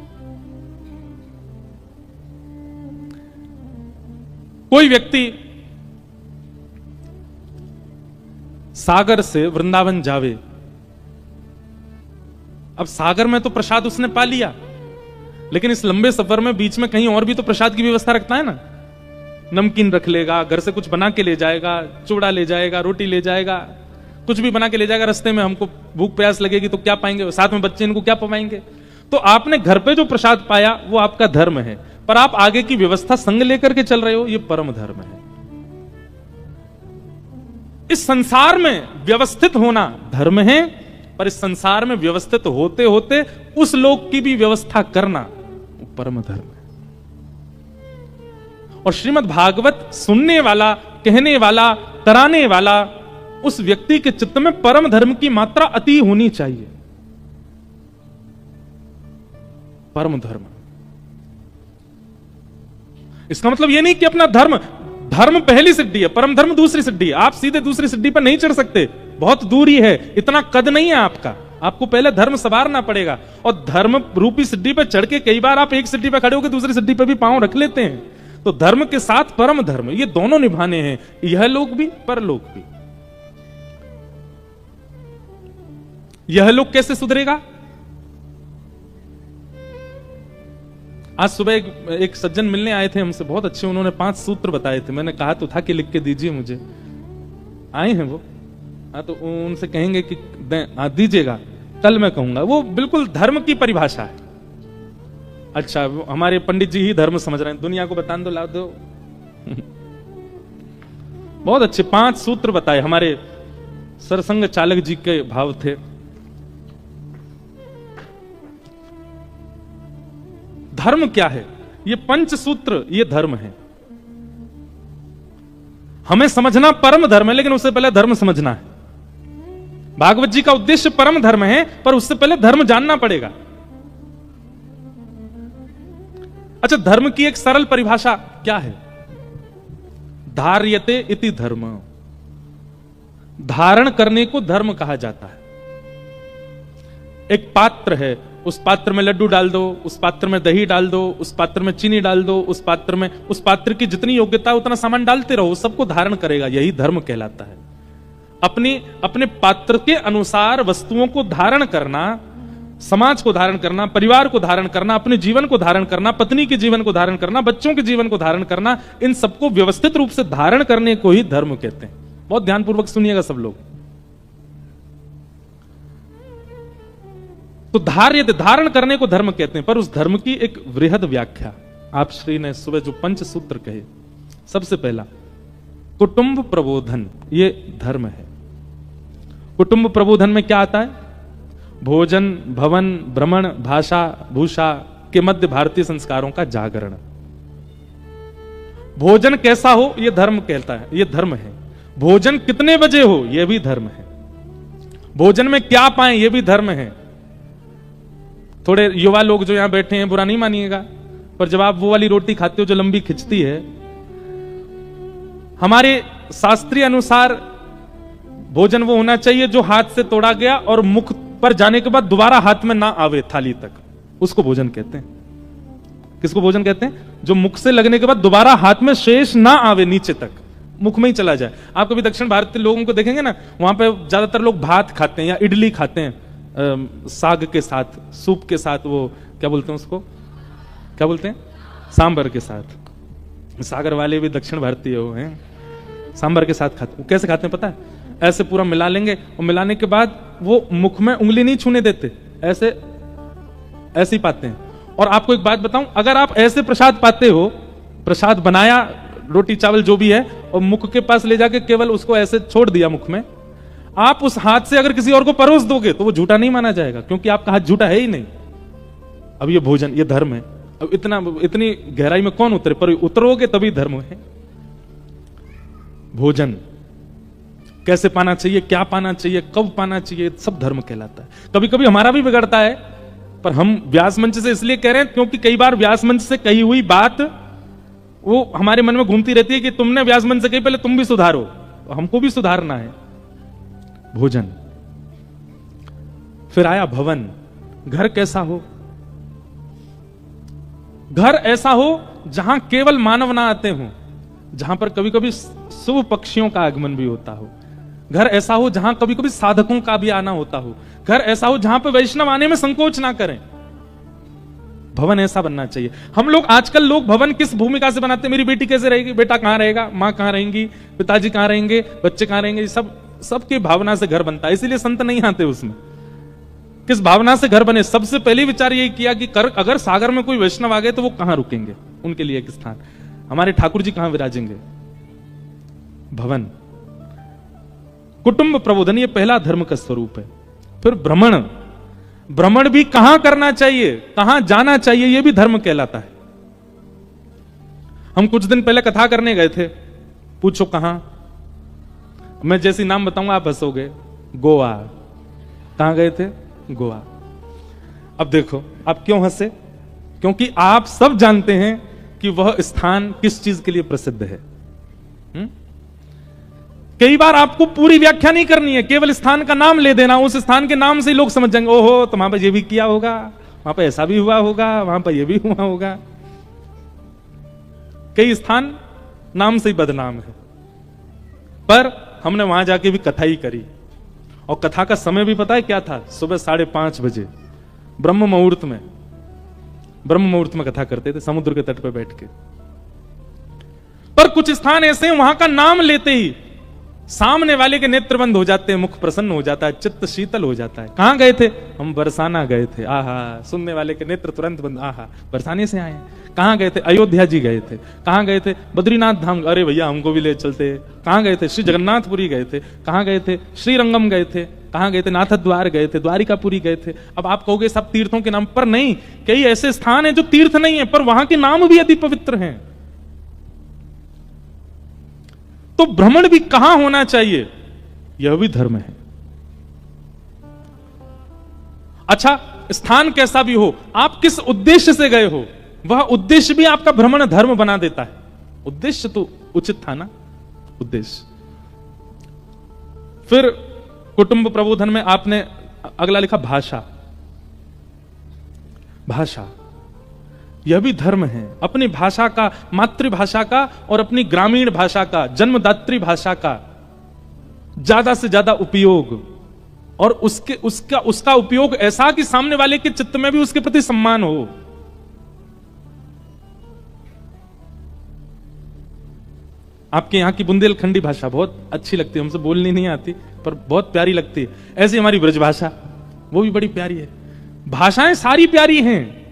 कोई व्यक्ति सागर से वृंदावन जावे, अब सागर में तो प्रसाद उसने पा लिया, लेकिन इस लंबे सफर में बीच में कहीं और भी तो प्रसाद की व्यवस्था रखता है ना। नमकीन रख लेगा, घर से कुछ बना के ले जाएगा, चूड़ा ले जाएगा, रोटी ले जाएगा, कुछ भी बना के ले जाएगा। रास्ते में हमको भूख प्यास लगेगी तो क्या पाएंगे, साथ में बच्चे इनको क्या पवाएंगे। तो आपने घर पे जो प्रसाद पाया वो आपका धर्म है, पर आप आगे की व्यवस्था संग लेकर के चल रहे हो, ये परम धर्म है। इस संसार में व्यवस्थित होना धर्म है, पर इस संसार में व्यवस्थित होते होते उस लोक की भी व्यवस्था करना वो परम धर्म है। और श्रीमद् भागवत सुनने वाला, कहने वाला, कराने वाला उस व्यक्ति के चित्त में परम धर्म की मात्रा अति होनी चाहिए। परम धर्म, इसका मतलब यह नहीं कि अपना धर्म पहली सिद्धि है, परम धर्म दूसरी सिद्धि है। आप सीधे दूसरी सिद्धि पर नहीं चढ़ सकते, बहुत दूरी है, इतना कद नहीं है आपका। आपको पहले धर्म संवारना पड़ेगा, और धर्म रूपी सिद्धि पर चढ़ के कई बार आप एक सिद्धि पर खड़े होकर दूसरी सिद्धि पर भी पांव रख लेते हैं। तो धर्म के साथ परम धर्म, ये दोनों निभाने हैं, यह लोक भी परलोक भी। यह लोक कैसे सुधरेगा? आज सुबह एक सज्जन मिलने आए थे हमसे, बहुत अच्छे, उन्होंने 5 सूत्र बताए थे। मैंने कहा तो था कि लिख के दीजिए मुझे, आए हैं वो। हाँ, तो उनसे कहेंगे कि दीजिएगा, कल मैं कहूंगा। वो बिल्कुल धर्म की परिभाषा है। अच्छा, हमारे पंडित जी ही धर्म समझ रहे हैं, दुनिया को बता दो, ला दो। बहुत अच्छे 5 सूत्र बताए, हमारे सरसंघ चालक जी के भाव थे। धर्म क्या है? ये 5 सूत्र, ये धर्म है। हमें समझना परम धर्म है, लेकिन उससे पहले धर्म समझना है। भागवत जी का उद्देश्य परम धर्म है, पर उससे पहले धर्म जानना पड़ेगा। अच्छा, धर्म की एक सरल परिभाषा क्या है? धार्यते इति धर्म, धारण करने को धर्म कहा जाता है। एक पात्र है, उस पात्र में लड्डू डाल दो, उस पात्र में दही डाल दो, उस पात्र में चीनी डाल दो, उस पात्र की जितनी योग्यता है उतना सामान डालते रहो, सबको धारण करेगा, यही धर्म कहलाता है। अपने पात्र के अनुसार वस्तुओं को धारण करना, समाज को धारण करना, परिवार को धारण करना, अपने जीवन को धारण करना, पत्नी के जीवन को धारण करना, बच्चों के जीवन को धारण करना, इन सबको व्यवस्थित रूप से धारण करने को ही धर्म कहते हैं। बहुत ध्यानपूर्वक सुनिएगा सब लोग। तो धारण करने को धर्म कहते हैं, पर उस धर्म की एक वृहद व्याख्या आप श्री ने सुबह जो 5 सूत्र कहे, सबसे पहला कुटुंब प्रबोधन, ये धर्म है। कुटुंब प्रबोधन में क्या आता है? भोजन, भवन, भ्रमण, भाषा, भूषा के मध्य भारतीय संस्कारों का जागरण। भोजन कैसा हो, यह धर्म कहता है, यह धर्म है। भोजन कितने बजे हो, यह भी धर्म है। भोजन में क्या पाएं, यह भी धर्म है। थोड़े युवा लोग जो यहां बैठे हैं, बुरा नहीं मानिएगा, पर जब आप वो वाली रोटी खाते हो जो लंबी खिंचती है, हमारे शास्त्रीय अनुसार भोजन वो होना चाहिए जो हाथ से तोड़ा गया और मुख पर जाने के बाद दोबारा हाथ में ना आवे थाली तक, उसको भोजन कहते हैं। किसको भोजन कहते हैं? जो मुख से लगने के बाद दोबारा हाथ में शेष ना आवे, नीचे तक मुख में ही चला जाए। आप कभी दक्षिण भारतीय लोगों को देखेंगे ना, वहां पे ज्यादातर लोग भात खाते हैं या इडली खाते हैं, साग के साथ, सूप के साथ, वो क्या बोलते हैं उसको, क्या बोलते हैं, सांबर के साथ। सागर वाले भी दक्षिण भारतीय हो हैं, सांबर के साथ खाते। वो कैसे खाते हैं पता है? ऐसे पूरा मिला लेंगे, और मिलाने के बाद वो मुख में उंगली नहीं छूने देते, ऐसे ही पाते हैं। और आपको एक बात बताऊं, अगर आप ऐसे प्रसाद पाते हो, प्रसाद बनाया, रोटी चावल जो भी है, और मुख के पास ले जाके केवल उसको ऐसे छोड़ दिया मुख में, आप उस हाथ से अगर किसी और को परोस दोगे तो वो झूठा नहीं माना जाएगा, क्योंकि आपका हाथ झूठा है ही नहीं। अब ये भोजन, ये धर्म है। अब इतनी गहराई में कौन उतरे, पर उतरोगे तभी धर्म है। भोजन कैसे पाना चाहिए, क्या पाना चाहिए, कब पाना चाहिए, सब धर्म कहलाता है। कभी कभी हमारा भी बिगड़ता है, पर हम व्यास मंच से इसलिए कह रहे हैं क्योंकि कई बार व्यास मंच से कही हुई बात वो हमारे मन में घूमती रहती है कि तुमने व्यास मंच से कही, पहले तुम भी सुधारो, हमको भी सुधारना है। भोजन, फिर आया भवन। घर कैसा हो? घर ऐसा हो जहां केवल मानव ना आते हो, जहां पर कभी कभी शुभ पक्षियों का आगमन भी होता हो। घर ऐसा हो जहां कभी कभी साधकों का भी आना होता हो। घर ऐसा हो जहां पर वैष्णव आने में संकोच ना करें। भवन ऐसा बनना चाहिए। हम लोग आजकल भवन किस भूमिका से बनाते हैं? मेरी बेटी कैसे रहेगी, बेटा कहां रहेगा, मां कहां रहेंगी, पिताजी कहां रहेंगे, बच्चे कहां रहेंगे, सबकी भावना से घर बनता है। इसीलिए संत नहीं आते उसमें। किस भावना से घर बने? सबसे पहले विचार यही किया कि अगर सागर में कोई वैष्णव आ गए तो वो कहां रुकेंगे, उनके लिए एक स्थान। हमारे ठाकुर जी कहां विराजेंगे? भवन। कुटुंब प्रबोधन, ये पहला धर्म का स्वरूप है। फिर भ्रमण। भ्रमण भी कहां करना चाहिए, कहां जाना चाहिए, यह भी धर्म कहलाता है। हम कुछ दिन पहले कथा करने गए थे। पूछो कहां? मैं जैसी नाम बताऊंगा आप हंसोगे। गोवा। कहां गए थे? गोवा। अब देखो आप क्यों हंसे? क्योंकि आप सब जानते हैं कि वह स्थान किस चीज के लिए प्रसिद्ध है। कई बार आपको पूरी व्याख्या नहीं करनी है, केवल स्थान का नाम ले देना। उस स्थान के नाम से ही लोग समझ जाएंगे, ओहो तो वहां पर यह भी किया होगा, वहां पर ऐसा भी हुआ होगा, वहां पर यह भी हुआ होगा। कई स्थान नाम से ही बदनाम है, पर हमने वहां जाके भी कथा ही करी। और कथा का समय भी पता है क्या था? सुबह 5:30 बजे ब्रह्म मुहूर्त में कथा करते थे, समुद्र के तट पर बैठ के। पर कुछ स्थान ऐसे हैं, वहां का नाम लेते ही सामने वाले के नेत्र बंद हो जाते हैं, मुख प्रसन्न हो जाता है, चित्त शीतल हो जाता है। कहां गए थे? हम बरसाना गए थे। आहा, सुनने वाले के नेत्र तुरंत बंद। आहा, बरसाने से आए हैं। कहां गए थे? अयोध्या जी गए थे। कहां गए थे? बद्रीनाथ धाम। अरे भैया हमको भी ले चलते। कहां गए थे? श्री जगन्नाथपुरी गए थे। कहां गए थे? श्रीरंगम गए थे। कहां गए थे? नाथद्वार गए थे, द्वारिकापुरी गए थे। अब आप कहोगे सब तीर्थों के नाम पर, नहीं, कई ऐसे स्थान है जो तीर्थ नहीं है पर वहां के नाम भी अति पवित्र हैं। तो भ्रमण भी कहां होना चाहिए, यह भी धर्म है। अच्छा, स्थान कैसा भी हो, आप किस उद्देश्य से गए हो, वह उद्देश्य भी आपका भ्रमण धर्म बना देता है। उद्देश्य तो उचित था ना, उद्देश्य। फिर कुटुंब प्रबोधन में आपने अगला लिखा भाषा। भाषा यह भी धर्म है। अपनी भाषा का, मातृभाषा का और अपनी ग्रामीण भाषा का, जन्मदात्री भाषा का ज्यादा से ज्यादा उपयोग, और उसका उपयोग ऐसा कि सामने वाले के चित्त में भी उसके प्रति सम्मान हो। आपके यहां की बुंदेलखंडी भाषा बहुत अच्छी लगती है, हमसे बोलनी नहीं आती पर बहुत प्यारी लगती है। ऐसी हमारी ब्रज भाषा, वो भी बड़ी प्यारी है। भाषाएं सारी प्यारी हैं,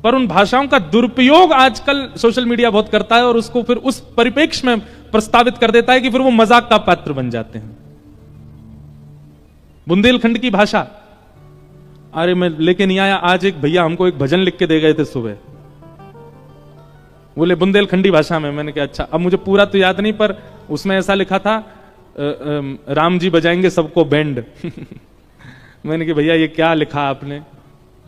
पर उन भाषाओं का दुरुपयोग आजकल सोशल मीडिया बहुत करता है और उसको फिर उस परिप्रेक्ष्य में प्रस्तावित कर देता है कि फिर वो मजाक का पात्र बन जाते हैं। बुंदेलखंड की भाषा, अरे मैं लेके नहीं आया, आज एक भैया हमको एक भजन लिख के दे गए थे सुबह, बोले बुंदेलखंडी भाषा में। मैंने कहा अच्छा, अब मुझे पूरा तो याद नहीं, पर उसमें ऐसा लिखा था राम जी बजाएंगे सबको बैंड। मैंने कहा भैया ये क्या लिखा आपने?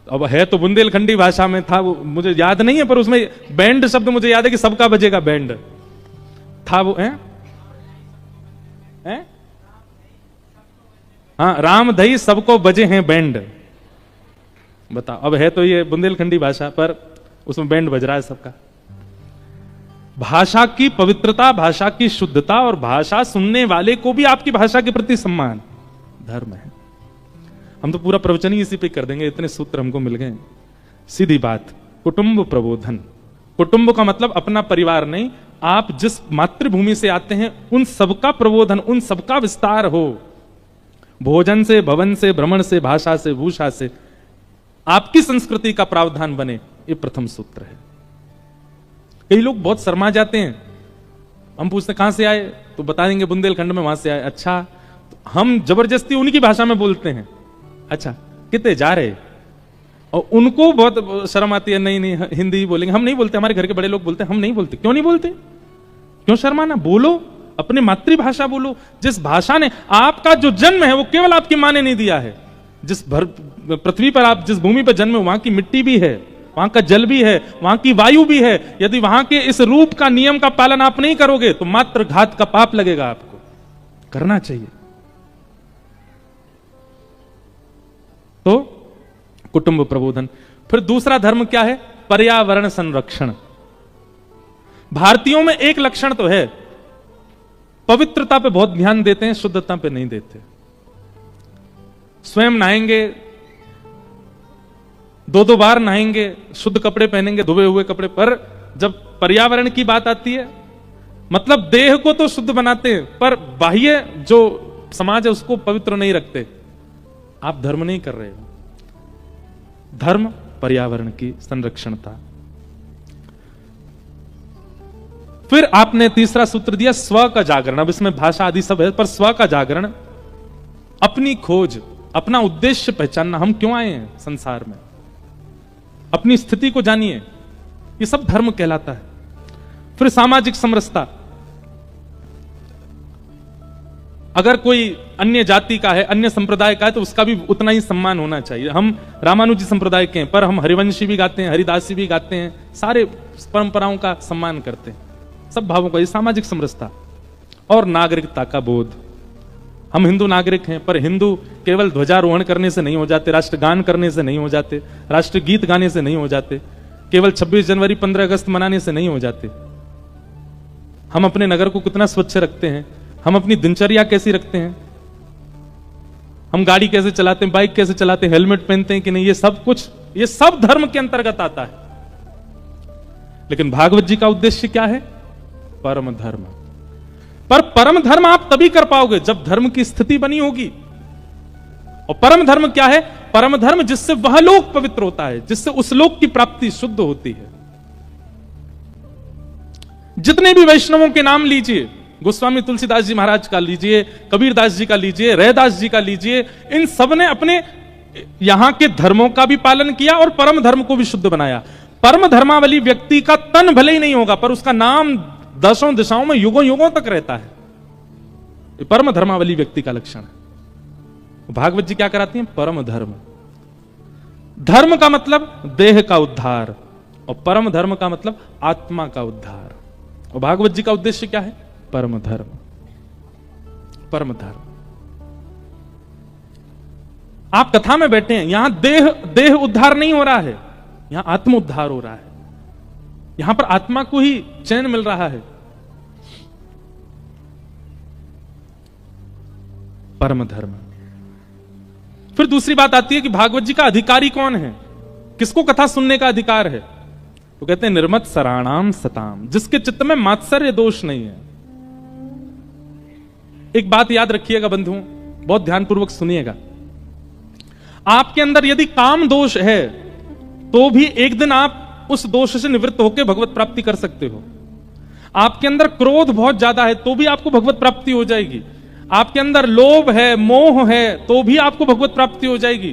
अब है तो बुंदेलखंडी भाषा में था, वो मुझे याद नहीं है, पर उसमें बैंड शब्द मुझे याद है कि सबका बजेगा बैंड था वो है? हाँ, राम धई सबको बजे हैं बैंड। बताओ, अब है तो ये बुंदेलखंडी भाषा, पर उसमें बैंड बज रहा है सबका। भाषा की पवित्रता, भाषा की शुद्धता और भाषा सुनने वाले को भी आपकी भाषा के प्रति सम्मान धर्म है। हम तो पूरा प्रवचन ही इसी पे कर देंगे, इतने सूत्र हमको मिल गए। सीधी बात, कुटुंब प्रबोधन। कुटुंब का मतलब अपना परिवार नहीं, आप जिस मातृभूमि से आते हैं उन सबका प्रबोधन, उन सबका विस्तार हो। भोजन से, भवन से, भ्रमण से, भाषा से, भूषा से आपकी संस्कृति का प्रावधान बने, ये प्रथम सूत्र है। कई लोग बहुत शर्मा जाते हैं, हम पूछते कहां से आए तो बता देंगे बुंदेलखंड में वहां से आए। अच्छा, तो हम जबरदस्ती उनकी भाषा में बोलते हैं। अच्छा, कितने जा रहे? और उनको बहुत शर्म आती है, नहीं नहीं हिंदी ही बोलेंगे, हम नहीं बोलते, हमारे घर के बड़े लोग बोलते हैं, हम नहीं बोलते। क्यों नहीं बोलते? क्यों शर्माना? बोलो, अपनी मातृभाषा बोलो। जिस भाषा ने आपका जो जन्म है वो केवल आपकी माँ ने नहीं दिया है। जिस पृथ्वी पर आप जिस भूमि पर जन्मे, वहां की मिट्टी भी है, वहां का जल भी है, वहां की वायु भी है। यदि वहां के इस रूप का नियम का पालन आप नहीं करोगे तो मात्र घात का पाप लगेगा आपको। करना चाहिए। तो कुटुंब प्रबोधन। फिर दूसरा धर्म क्या है? पर्यावरण संरक्षण। भारतीयों में एक लक्षण तो है, पवित्रता पे बहुत ध्यान देते हैं, शुद्धता पे नहीं देते। स्वयं नहाएंगे, दो बार नहाएंगे, शुद्ध कपड़े पहनेंगे, धुए हुए कपड़े, पर जब पर्यावरण की बात आती है, मतलब देह को तो शुद्ध बनाते हैं पर बाह्य जो समाज है उसको पवित्र नहीं रखते। आप धर्म नहीं कर रहे हो। धर्म पर्यावरण की संरक्षणता। फिर आपने तीसरा सूत्र दिया स्व का जागरण। अब इसमें भाषा आदि सब है, पर स्व का जागरण, अपनी खोज, अपना उद्देश्य पहचानना, हम क्यों आए हैं संसार में, अपनी स्थिति को जानिए, ये सब धर्म कहलाता है। फिर सामाजिक समरसता। अगर कोई अन्य जाति का है, अन्य संप्रदाय का है, तो उसका भी उतना ही सम्मान होना चाहिए। हम रामानुजी संप्रदाय के हैं, पर हम हरिवंशी भी गाते हैं, हरिदासी भी गाते हैं, सारे परंपराओं का सम्मान करते हैं, सब भावों का। ये सामाजिक समरसता। और नागरिकता का बोध। हम हिंदू नागरिक हैं, पर हिंदू केवल ध्वजारोहण करने से नहीं हो जाते, राष्ट्रगान करने से नहीं हो जाते, राष्ट्रगीत गाने से नहीं हो जाते, केवल 26 जनवरी 15 अगस्त मनाने से नहीं हो जाते। हम अपने नगर को कितना स्वच्छ रखते हैं, हम अपनी दिनचर्या कैसी रखते हैं, हम गाड़ी कैसे चलाते हैं, बाइक कैसे चलाते हैं, हेलमेट पहनते हैं कि नहीं, ये सब कुछ, ये सब धर्म के अंतर्गत आता है। लेकिन भागवत जी का उद्देश्य क्या है? परम धर्म। पर परम धर्म आप तभी कर पाओगे जब धर्म की स्थिति बनी होगी। और परम धर्म क्या है? परम धर्म जिससे वह लोक पवित्र होता है, जिससे उस लोक की प्राप्ति शुद्ध होती है। जितने भी वैष्णवों के नाम लीजिए, गोस्वामी तुलसीदास जी महाराज का लीजिए, कबीरदास जी का लीजिए, रैदास जी का लीजिए, इन सब ने अपने यहां के धर्मों का भी पालन किया और परम धर्म को भी शुद्ध बनाया। परम धर्मावली व्यक्ति का तन भले ही नहीं होगा, पर उसका नाम दसों दिशाओं में युगों युगों तक रहता है। ये परम धर्मावली व्यक्ति का लक्षण है। भागवत जी क्या कराती हैं? परम धर्म। धर्म का मतलब देह का उद्धार, और परम धर्म का मतलब आत्मा का उद्धार। और भागवत जी का उद्देश्य क्या है? परम धर्म। परम धर्म। आप कथा में बैठे हैं, यहां देह उद्धार नहीं हो रहा है, यहां आत्म उद्धार हो रहा है। यहां पर आत्मा को ही चैन मिल रहा है। परम धर्म। फिर दूसरी बात आती है कि भागवत जी का अधिकारी कौन है, किसको कथा सुनने का अधिकार है? तो कहते हैं निर्मत सराणाम सताम, जिसके चित्त में मात्सर्य दोष नहीं है। एक बात याद रखिएगा बंधुओं, बहुत ध्यानपूर्वक सुनिएगा। आपके अंदर यदि काम दोष है तो भी एक दिन आप उस दोष से निवृत्त होकर भगवत प्राप्ति कर सकते हो। आपके अंदर क्रोध बहुत ज्यादा है तो भी आपको भगवत प्राप्ति हो जाएगी। आपके अंदर लोभ है, मोह है, तो भी आपको भगवत प्राप्ति हो जाएगी।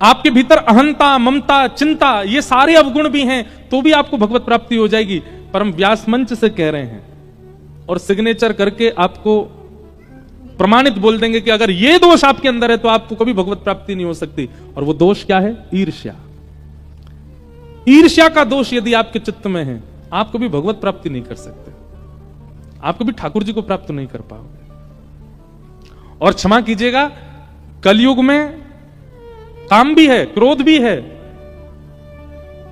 आपके भीतर अहंता, ममता, चिंता, ये सारे अवगुण भी हैं तो भी आपको भगवत प्राप्ति हो जाएगी। पर हम व्यास मंच से कह रहे हैं और सिग्नेचर करके आपको प्रमाणित बोल देंगे कि अगर ये दोष आपके अंदर है तो आपको कभी भगवत प्राप्ति नहीं हो सकती। और वो दोष क्या है? ईर्ष्या। ईर्ष्या का दोष यदि आपके चित्त में है, आप कभी भगवत प्राप्ति नहीं कर सकते, आप कभी ठाकुर जी को प्राप्त नहीं कर पाओगे। और क्षमा कीजिएगा, कलयुग में काम भी है, क्रोध भी है,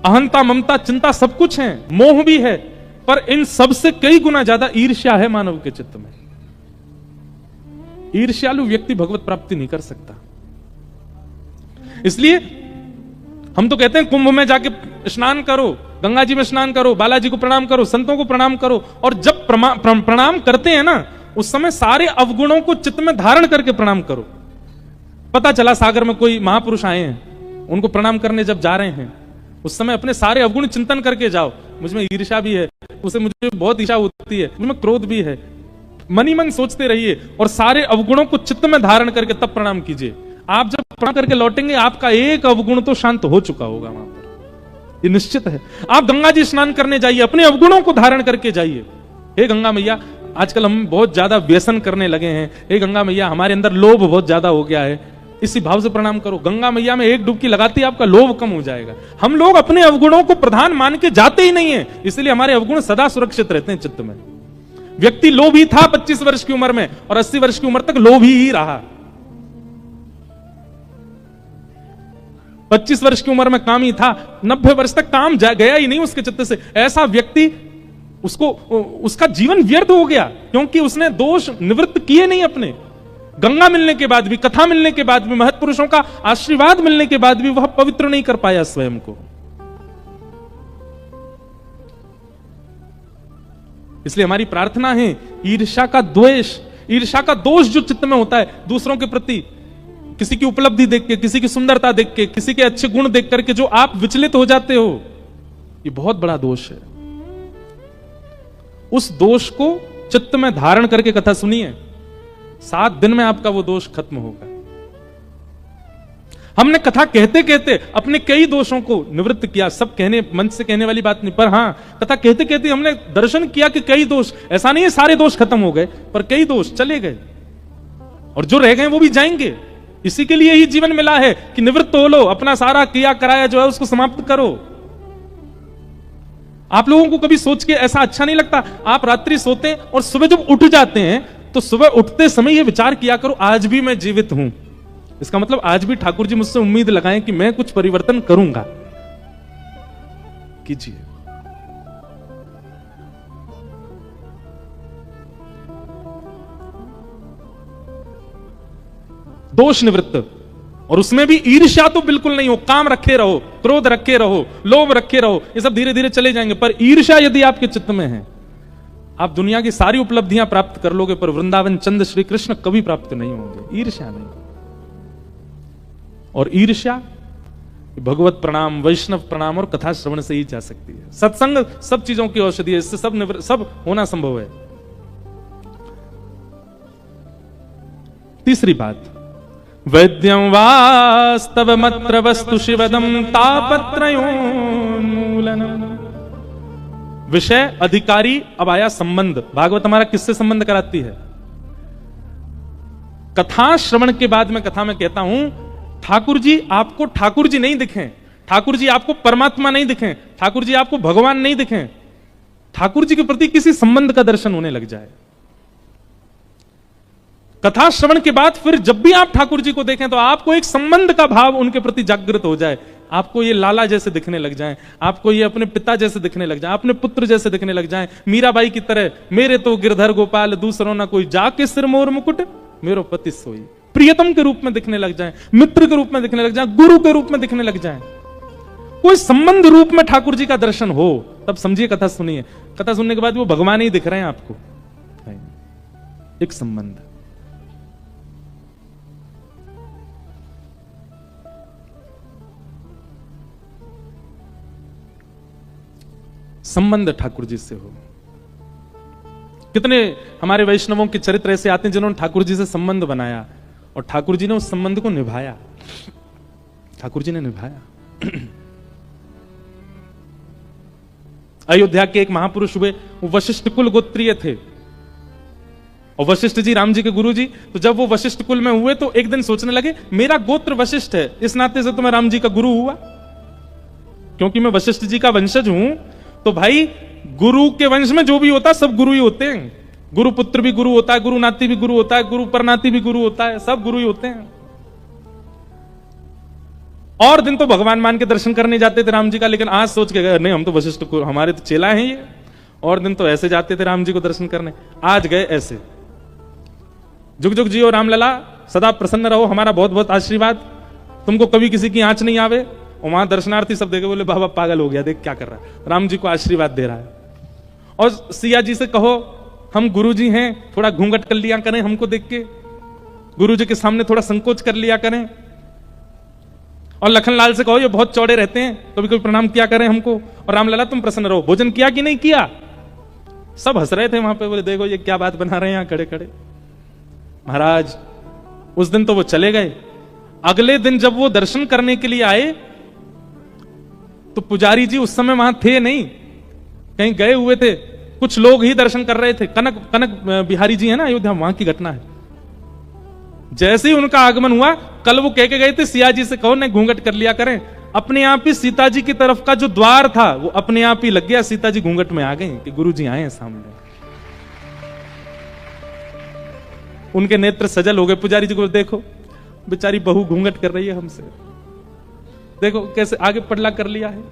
अहंता, ममता, चिंता सब कुछ है, मोह भी है, पर इन सबसे कई गुना ज्यादा ईर्ष्या है मानव के चित्त में। ईर्ष्यालु व्यक्ति भगवत प्राप्ति नहीं कर सकता। इसलिए हम तो कहते हैं कुंभ में जाके स्नान करो, गंगा जी में स्नान करो, बालाजी को प्रणाम करो, संतों को प्रणाम करो। और जब प्रणाम करते हैं ना, उस समय सारे अवगुणों को चित्त में धारण करके प्रणाम करो। पता चला सागर में कोई महापुरुष आए हैं, उनको प्रणाम करने जब जा रहे हैं, उस समय अपने सारे अवगुण चिंतन करके जाओ। मुझमें ईर्ष्या भी है, उसे मुझे बहुत ईर्ष्या होती है, मुझमें क्रोध भी है, मन ही मन सोचते रहिए और सारे अवगुणों को चित्त में धारण करके तब प्रणाम कीजिए। आप जब प्रणाम करके लौटेंगे, आपका एक अवगुण तो शांत हो चुका होगा वहां पर, ये निश्चित है। आप गंगा जी स्नान करने जाइए, अपने अवगुणों को धारण करके जाइए। हे गंगा मैया, आजकल हम बहुत ज्यादा व्यसन करने लगे हैं। हे गंगा मैया, हमारे अंदर लोभ बहुत ज्यादा हो गया है, इसी भाव से प्रणाम करो। गंगा मैया में एक डुबकी लगाती है, आपका लोभ कम हो जाएगा। हम लोग अपने अवगुणों को प्रधान मान के जाते ही नहीं है, इसलिए हमारे अवगुण सदा सुरक्षित रहते हैं चित्त में। व्यक्ति लोभी था 25 वर्ष की उम्र में, और 80 वर्ष की उम्र तक लोभी ही रहा। 25 वर्ष की उम्र में कामी था, 90 वर्ष तक काम गया ही नहीं उसके चित्त से। ऐसा व्यक्ति, उसका जीवन व्यर्थ हो गया, क्योंकि उसने दोष निवृत्त किए नहीं अपने। गंगा मिलने के बाद भी, कथा मिलने के बाद भी, महत्पुरुषों का आशीर्वाद मिलने के बाद भी वह पवित्र नहीं कर पाया स्वयं को। इसलिए हमारी प्रार्थना है, ईर्ष्या का द्वेष, ईर्ष्या का दोष जो चित्त में होता है दूसरों के प्रति, किसी की उपलब्धि देख के, किसी की सुंदरता देख के, किसी के अच्छे गुण देख करके जो आप विचलित हो जाते हो, ये बहुत बड़ा दोष है। उस दोष को चित्त में धारण करके कथा सुनिए, 7 दिन में आपका वो दोष खत्म होगा। हमने कथा कहते कहते अपने कई दोषों को निवृत्त किया, सब कहने मंच से कहने वाली बात नहीं, पर हां, कथा कहते कहते हमने दर्शन किया कि कई दोष, ऐसा नहीं है सारे दोष खत्म हो गए, पर कई दोष चले गए, और जो रह गए वो भी जाएंगे। इसी के लिए ही जीवन मिला है कि निवृत्त हो लो, अपना सारा किया कराया जो है उसको समाप्त करो। आप लोगों को कभी सोच के ऐसा अच्छा नहीं लगता? आप रात्रि सोते हैं और सुबह जब उठ जाते हैं तो सुबह उठते समय ये विचार किया करो, आज भी मैं जीवित हूं। इसका मतलब आज भी ठाकुर जी मुझसे उम्मीद लगाएं कि मैं कुछ परिवर्तन करूंगा। कीजिए। दोष निवृत्त, और उसमें भी ईर्ष्या तो बिल्कुल नहीं हो। काम रखे रहो, क्रोध रखे रहो, लोभ रखे रहो, ये सब धीरे धीरे चले जाएंगे। पर ईर्ष्या यदि आपके चित्त में है, आप दुनिया की सारी उपलब्धियां प्राप्त कर लोगे, पर वृंदावन चंद श्री कृष्ण कभी प्राप्त नहीं होंगे। ईर्ष्या नहीं। और ईर्ष्या भगवत प्रणाम, वैष्णव प्रणाम और कथा श्रवण से ही जा सकती है। सत्संग सब चीजों की औषधि है, इससे सब होना संभव है। तीसरी बात, वैद्यं वास्तवमत्र वस्तु शिवदं तापत्रयोन्मूलनम्। विषय, अधिकारी, अब आया संबंध। भागवत हमारा किससे संबंध कराती है? कथा श्रवण के बाद मैं कथा में कहता हूं, ठाकुर जी आपको ठाकुर जी नहीं दिखें, ठाकुर जी आपको परमात्मा नहीं दिखें, ठाकुर जी आपको भगवान नहीं दिखें, ठाकुर जी के प्रति किसी संबंध का दर्शन होने लग जाए। कथा श्रवण के बाद फिर जब भी आप ठाकुर जी को देखें तो आपको एक संबंध का भाव उनके प्रति जागृत हो जाए। आपको ये लाला जैसे दिखने लग जाएं, आपको ये अपने पिता जैसे दिखने लग जाएं, अपने पुत्र जैसे दिखने लग जाएं। मीराबाई की तरह, मेरे तो गिरधर गोपाल दूसरों ना कोई, जाके सिर मोर मुकुट मेरो पति सोई। प्रियतम के रूप में दिखने लग जाएं, मित्र के रूप में दिखने लग जाएं, गुरु के रूप में दिखने लग जाएं। कोई संबंध रूप में ठाकुर जी का दर्शन हो, तब समझिए कथा सुनिए। कथा सुनने के बाद वो भगवान ही दिख रहे हैं आपको। एक संबंध। संबंध ठाकुर जी से हो। कितने हमारे वैष्णवों के चरित्र ऐसे आते हैं जिन्होंने ठाकुर जी से संबंध बनाया और ठाकुर जी ने उस संबंध को निभाया। ठाकुर जी ने निभाया। अयोध्या के एक महापुरुष हुए, वो वशिष्ठ कुल गोत्रीय थे और वशिष्ठ जी राम जी के गुरु जी। तो जब वो वशिष्ठ कुल में हुए तो एक दिन सोचने लगे, मेरा गोत्र वशिष्ठ है, इस नाते से तो मैं राम जी का गुरु हुआ, क्योंकि मैं वशिष्ठ जी का वंशज हूं। तो भाई गुरु के वंश में जो भी होता है सब गुरु ही होते हैं। गुरु पुत्र भी गुरु होता है, गुरु नाती भी गुरु होता है, गुरु परनाती भी गुरु होता है, सब गुरु ही होते हैं। और दिन तो भगवान मान के दर्शन करने जाते थे राम जी का, लेकिन आज सोच के गए नहीं हम तो वशिष्ठ को, हमारे तो चेला हैं ये। और दिन तो ऐसे जाते थे राम जी को दर्शन करने, आज गए ऐसे। जुग जुग जियो राम लला, सदा प्रसन्न रहो, हमारा बहुत बहुत आशीर्वाद, तुमको कभी किसी की आंच नहीं आवे। और वहां दर्शनार्थी सब देखे बोले बाबा पागल हो गया, देख क्या कर रहा है, राम जी को आशीर्वाद दे रहा है। और सिया जी से कहो हम गुरु जी हैं, थोड़ा घूंघट कर लिया करें हमको देख के, गुरु जी के सामने थोड़ा संकोच कर लिया करें। और लखनलाल से कहो ये बहुत चौड़े रहते हैं, कभी कभी प्रणाम किया करें हमको। और रामलला तुम प्रसन्न रहो, भोजन किया कि नहीं किया। सब हंस रहे थे वहां पे, बोले देखो ये क्या बात बना रहे हैं यहाँ खड़े खड़े। महाराज उस दिन तो वो चले गए, अगले दिन जब वो दर्शन करने के लिए आए तो पुजारी जी उस समय वहां थे नहीं, कहीं गए हुए थे, कुछ लोग ही दर्शन कर रहे थे। कनक बिहारी जी है ना अयोध्या, वहां की घटना है। जैसे ही उनका आगमन हुआ, कल वो कह के गए थे सिया जी से कहो ने घूंघट कर लिया करें, अपने आप ही सीता जी की तरफ का जो द्वार था वो अपने आप ही लग गया, सीता जी घूंघट में आ गई कि गुरु जी आए हैं सामने। उनके नेत्र सजल हो गए। पुजारी जी को देखो बेचारी बहू घूंघट कर रही है हमसे, देखो कैसे आगे पड़ला कर लिया है।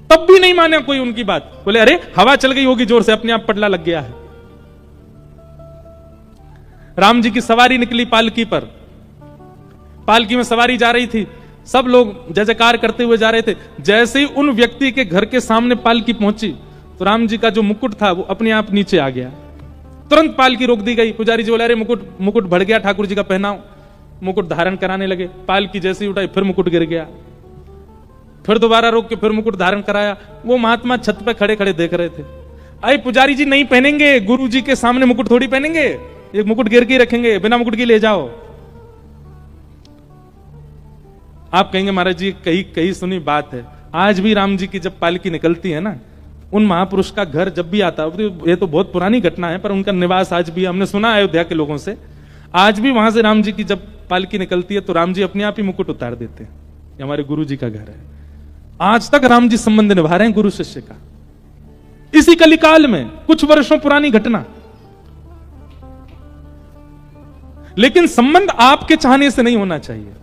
तब भी नहीं माने कोई उनकी बात, बोले अरे हवा चल गई होगी जोर से, अपने आप पड़ला लग गया है। राम जी की सवारी निकली पालकी पर, पालकी में सवारी जा रही थी, सब लोग जय जयकार करते हुए जा रहे थे। जैसे ही उन व्यक्ति के घर के सामने पालकी पहुंची तो राम जी का जो मुकुट था वो अपने आप नीचे आ गया, तुरंत पालकी रोक दी गई। पुजारी जी बोले अरे मुकुट बढ़ गया, ठाकुर जी का पहनाओ। मुकुट धारण कराने लगे, पालकी जैसे ही उठाई फिर मुकुट गिर गया, फिर दोबारा रोक के फिर मुकुट धारण कराया। वो महात्मा छत पे खड़े खड़े देख रहे थे। अरे पुजारी जी नहीं पहनेंगे, गुरु जी के सामने मुकुट थोड़ी पहनेंगे, एक मुकुट गिर के रखेंगे, बिना मुकुट के ले जाओ। आप कहेंगे महाराज जी कही कही सुनी बात है। आज भी राम जी की जब पालकी निकलती है ना, उन महापुरुष का घर जब भी आता है, ये तो बहुत पुरानी घटना है पर उनका निवास आज भी हमने सुना अयोध्या के लोगों से, आज भी वहां से राम जी की जब पालकी निकलती है तो राम जी अपने आप ही मुकुट उतार देते हैं। ये हमारे गुरु जी का घर है, आज तक राम जी संबंध निभा रहे हैं गुरु शिष्य का। इसी कलिकाल में कुछ वर्षों पुरानी घटना, लेकिन संबंध आपके चाहने से नहीं होना चाहिए।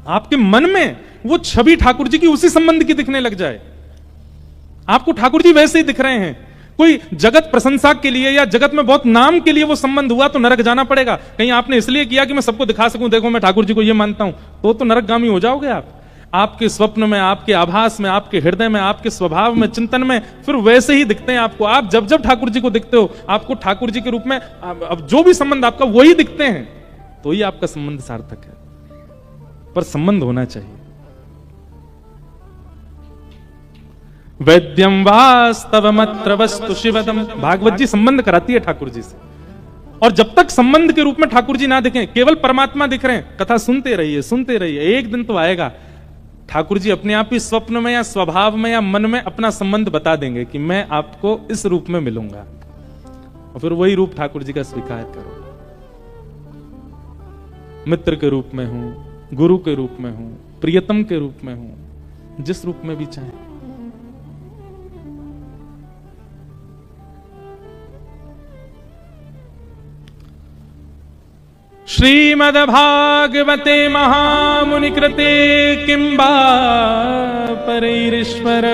आपके मन में वो छवि ठाकुर जी की उसी संबंध की दिखने लग जाए। आपको ठाकुर जी वैसे ही दिख रहे हैं। कोई जगत प्रशंसा के लिए या जगत में बहुत नाम के लिए वो संबंध हुआ तो नरक जाना पड़ेगा। कहीं आपने इसलिए किया कि मैं सबको दिखा सकूं, देखो मैं ठाकुर जी को ये मानता हूं, तो नरकगामी हो जाओगे आप। आपके स्वप्न में, आपके आभास में, आपके हृदय में, आपके स्वभाव में, चिंतन में फिर वैसे ही दिखते हैं आपको। आप जब जब ठाकुर जी को दिखते हो, आपको ठाकुर जी के रूप में अब जो भी संबंध आपका वही दिखते हैं, तो ही आपका संबंध सार्थक है। पर संबंध होना चाहिए। वैद्यम वास्तवमत्र वस्तु शिवदम, भागवत जी संबंध कराती है ठाकुर जी से। और जब तक संबंध के रूप में ठाकुर जी ना दिखें, केवल परमात्मा दिख रहे हैं, कथा सुनते रहिए सुनते रहिए, एक दिन तो आएगा ठाकुर जी अपने आप ही स्वप्न में या स्वभाव में या मन में अपना संबंध बता देंगे कि मैं आपको इस रूप में मिलूंगा, और फिर वही रूप ठाकुर जी का स्वीकार करो। मित्र के रूप में हूं, गुरु के रूप में हूं, प्रियतम के रूप में हूं, जिस रूप में भी चाहे। श्रीमद्भागवते महामुनि कृते किंबा परैरीश्वर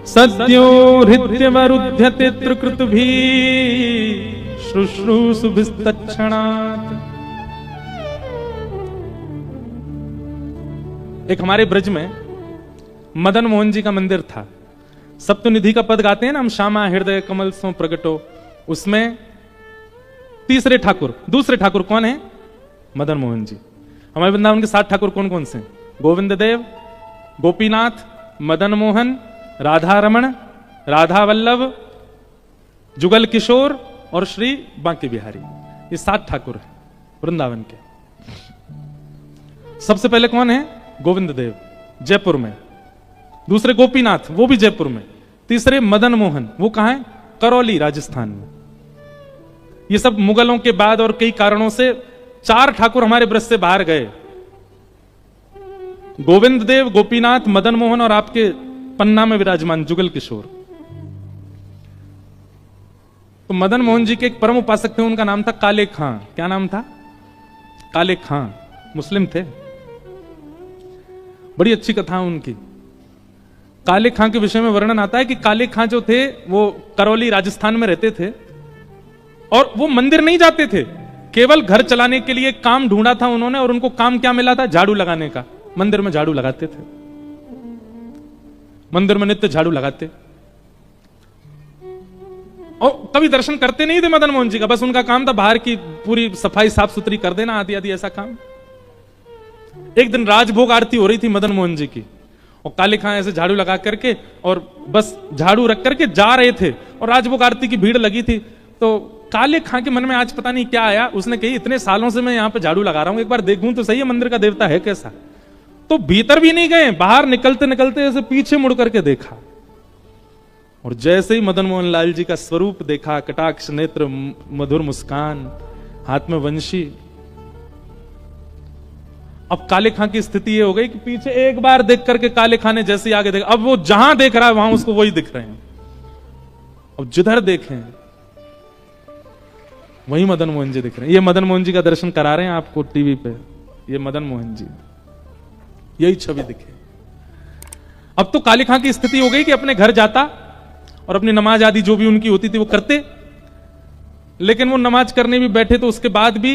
सद्यो हृद्यवरुध्यते त्रिकृतुभिः शुश्रूषुभिस्तत्क्षणात्। एक हमारे ब्रज में मदन मोहन जी का मंदिर था। सप्तनिधि का पद गाते हैं ना हम, श्यामा हृदय कमल सो प्रगटो, उसमें तीसरे ठाकुर, दूसरे ठाकुर कौन है? मदन मोहन जी। हमारे वृंदावन के 7 ठाकुर कौन कौन से? गोविंद देव, गोपीनाथ, मदन मोहन, राधा रमण, राधा वल्लभ, जुगल किशोर और श्री बांके बिहारी। ये 7 ठाकुर हैं वृंदावन के। सबसे पहले कौन है? गोविंद देव, जयपुर में। दूसरे गोपीनाथ, वो भी जयपुर में। तीसरे मदन मोहन, वो कहां है? करौली, राजस्थान में। ये सब मुगलों के बाद और कई कारणों से 4 ठाकुर हमारे ब्रज से बाहर गए। गोविंद देव, गोपीनाथ, मदन मोहन और आपके पन्ना में विराजमान जुगल किशोर। तो मदन मोहन जी के एक परम उपासक थे, उनका नाम था काले खां। क्या नाम था? काले खां। मुस्लिम थे। बड़ी अच्छी कथा उनकी। काले खां के विषय में वर्णन आता है कि काले खां जो थे वो करौली, राजस्थान में रहते थे और वो मंदिर नहीं जाते थे, केवल घर चलाने के लिए काम ढूंढा था उन्होंने। और उनको काम क्या मिला था? झाड़ू लगाने का। मंदिर में झाड़ू लगाते थे, मंदिर में नित्य झाड़ू लगाते। और कभी दर्शन करते नहीं थे मदन मोहन जी का, बस उनका काम था बाहर की पूरी सफाई साफ सुथरी कर देना, आदि आदि ऐसा काम। एक दिन राजभोग आरती हो रही थी मदन मोहन जी की, और काले खां ऐसे झाड़ू लगा करके और बस झाड़ू रख करके जा रहे थे, और राजभोग आरती की भीड़ लगी थी। तो तो काले खां के मन में आज पता नहीं क्या आया, उसने कही इतने सालों से मैं यहां पे झाड़ू लगा रहा हूं, एक बार देखूं तो सही है मंदिर का देवता है कैसा। तो भीतर भी नहीं गए, बाहर निकलते निकलते ऐसे पीछे मुड़ करके देखा, और जैसे ही मदन मोहन लाल जी का स्वरूप देखा, कटाक्ष नेत्र, मधुर मुस्कान, हाथ में वंशी, अब काले खां की स्थिति ये हो गई कि पीछे एक बार देख करके काले खां ने जैसे आगे देखा, अब वो जहां देख रहा है वहां उसको वही दिख रहे हैं। अब जिधर देखें वही मदन मोहन जी दिख रहे हैं। ये मदन मोहन जी का दर्शन करा रहे हैं आपको टीवी पे, ये मदन मोहन जी, यही छवि दिखे। अब तो काले खां की स्थिति हो गई कि अपने घर जाता और अपनी नमाज आदि जो भी उनकी होती थी वो करते, लेकिन वो नमाज करने भी बैठे तो उसके बाद भी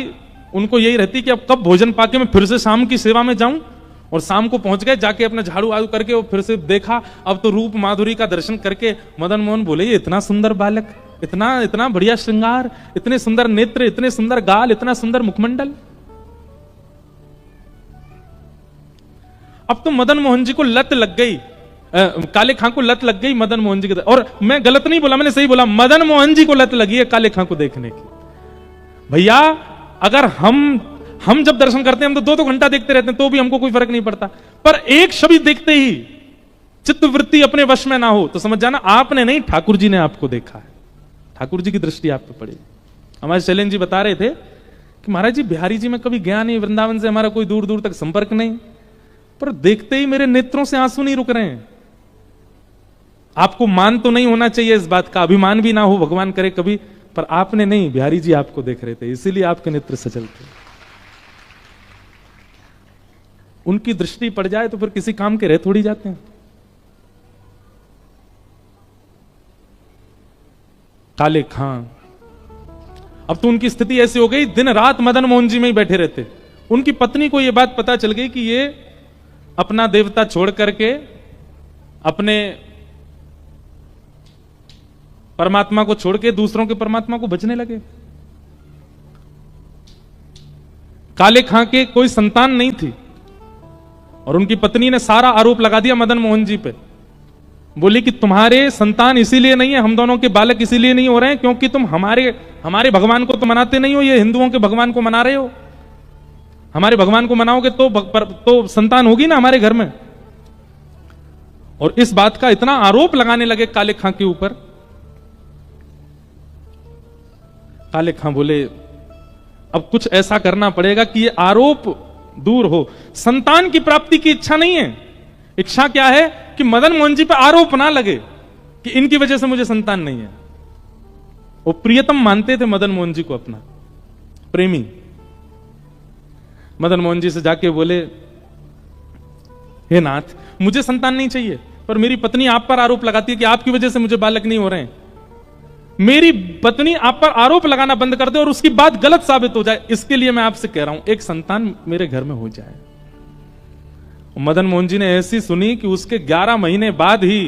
उनको यही रहती कि अब कब भोजन पाके मैं फिर से शाम की सेवा में जाऊं। और शाम को पहुंच गए, जाके अपना झाड़ू आड़ू करके वो फिर से देखा, अब तो रूप माधुरी का दर्शन करके मदन मोहन बोले ये इतना सुंदर बालक, इतना इतना बढ़िया श्रृंगार, इतने सुंदर नेत्र, इतने सुंदर गाल, इतना सुंदर मुखमंडल। अब तो मदन मोहन जी को लत लग गई, काले खां को लत लग गई मदन मोहन जी के। और मैं गलत नहीं बोला, मैंने सही बोला, मदन मोहन जी को लत लगी है काले खां को देखने की। भैया अगर हम जब दर्शन करते हैं हम तो 2-2 घंटा देखते रहते हैं तो भी हमको कोई फर्क नहीं पड़ता, पर एक छवि देखते ही चित्तवृत्ति अपने वश में ना हो तो समझ जाना आपने नहीं, ठाकुर जी ने आपको देखा है, ठाकुर जी की दृष्टि आप पे पड़ी। हमारे शैलेंद्र जी बता रहे थे कि महाराज जी बिहारी जी में कभी गया नहीं, वृंदावन से हमारा कोई दूर दूर तक संपर्क नहीं, पर देखते ही मेरे नेत्रों से आंसू नहीं रुक रहे हैं। आपको मान तो नहीं होना चाहिए इस बात का, अभिमान भी ना हो, भगवान करे कभी, पर आपने नहीं, बिहारी जी आपको देख रहे थे, इसीलिए आपके नेत्र सजल थे। उनकी दृष्टि पड़ जाए तो फिर किसी काम के रह थोड़ी जाते हैं। काले खां, अब तो उनकी स्थिति ऐसी हो गई दिन रात मदन मोहन जी में ही बैठे रहते। उनकी पत्नी को यह बात पता चल गई कि ये अपना देवता छोड़ करके अपने परमात्मा को छोड़ के दूसरों के परमात्मा को भजने लगे। काले खां के कोई संतान नहीं थी और उनकी पत्नी ने सारा आरोप लगा दिया मदन मोहन जी पे, बोली कि तुम्हारे संतान इसीलिए नहीं है, हम दोनों के बालक इसीलिए नहीं हो रहे हैं क्योंकि तुम हमारे भगवान को तो मनाते नहीं हो, ये हिंदुओं के भगवान को मना रहे हो। हमारे भगवान को मनाओगे तो संतान होगी ना हमारे घर में। और इस बात का इतना आरोप लगाने लगे काले खां के ऊपर। काले खां बोले अब कुछ ऐसा करना पड़ेगा कि ये आरोप दूर हो। संतान की प्राप्ति की इच्छा नहीं है, इच्छा क्या है कि मदन मोहन जी पर आरोप ना लगे कि इनकी वजह से मुझे संतान नहीं है। वो प्रियतम मानते थे मदन मोहन जी को, अपना प्रेमी। मदन मोहन जी से जाके बोले हे नाथ, मुझे संतान नहीं चाहिए, पर मेरी पत्नी आप पर आरोप लगाती है कि आपकी वजह से मुझे बालक नहीं हो रहे हैं। मेरी पत्नी आप पर आरोप लगाना बंद कर दे और उसकी बात गलत साबित हो जाए, इसके लिए मैं आपसे कह रहा हूं एक संतान मेरे घर में हो जाए। मदन मोहन जी ने ऐसी सुनी कि उसके 11 महीने बाद ही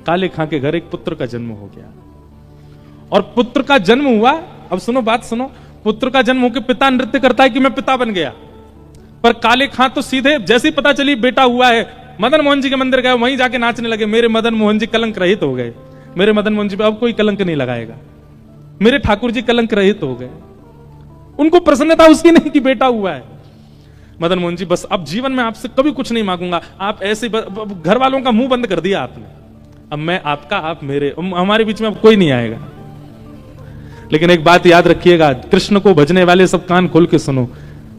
काले खां के घर एक पुत्र का जन्म हो गया। और पुत्र का जन्म हुआ, अब सुनो बात सुनो, पुत्र का जन्म होकर पिता नृत्य करता है कि मैं पिता बन गया, पर काले खां तो सीधे जैसे ही पता चली बेटा हुआ है, मदन मोहन जी के मंदिर गए, वहीं जाके नाचने लगे। मेरे मदन मोहन जी कलंक रहित हो गए, मेरे मदन मोहन जी पे अब कोई कलंक नहीं लगाएगा, मेरे ठाकुर जी कलंक रहित हो गए। उनको प्रसन्नता उसकी नहीं कि बेटा हुआ है। मदन मोहन जी बस अब जीवन में आपसे कभी कुछ नहीं मांगूंगा, आप ऐसे घर वालों का मुंह बंद कर दिया आपने, अब मैं आपका, आप मेरे, हमारे बीच में अब कोई नहीं आएगा। लेकिन एक बात याद रखिएगा, कृष्ण को भजने वाले सब कान खोल के सुनो,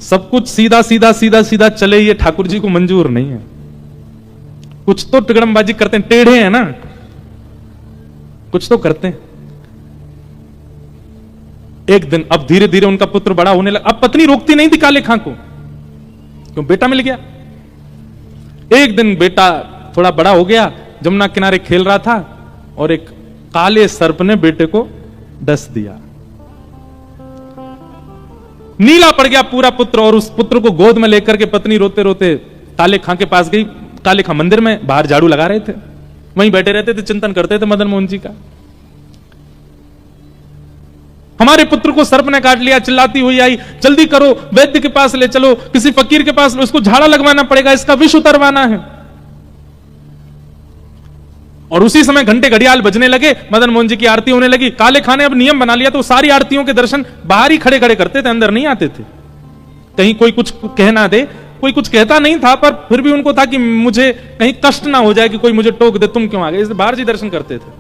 सब कुछ सीधा सीधा सीधा सीधा चले ये ठाकुर जी को मंजूर नहीं है। कुछ तो टिकड़मबाजी करते हैं, टेढ़े हैं ना, कुछ तो करते हैं। एक दिन अब धीरे धीरे उनका पुत्र बड़ा होने लगा। अब पत्नी रोकती नहीं थी काले खां को, क्यों, बेटा मिल गया। एक दिन बेटा थोड़ा बड़ा हो गया, जमुना किनारे खेल रहा था और एक काले सर्प ने बेटे को डस दिया, नीला पड़ गया पूरा पुत्र। और उस पुत्र को गोद में लेकर के पत्नी रोते रोते काले खां के पास गई। काले खां मंदिर में बाहर झाड़ू लगा रहे थे, वहीं बैठे रहते थे, चिंतन करते थे मदन मोहन जी का। हमारे पुत्र को सर्प ने काट लिया, चिल्लाती हुई आई, जल्दी करो, वैद्य के पास ले चलो, किसी फकीर के पास, उसको झाड़ा लगवाना पड़ेगा, इसका विष उतरवाना है। और उसी समय घंटे घड़ियाल बजने लगे, मदन मोहन जी की आरती होने लगी। काले खां ने अब नियम बना लिया, तो सारी आरतियों के दर्शन बाहर ही खड़े खड़े करते थे, अंदर नहीं आते थे। कहीं कोई कुछ कहना दे, कोई कुछ कहता नहीं था, पर फिर भी उनको था कि मुझे कहीं कष्ट ना हो जाए कि कोई मुझे टोक दे, तुम क्यों आ गए, इसलिए बाहर जी दर्शन करते थे।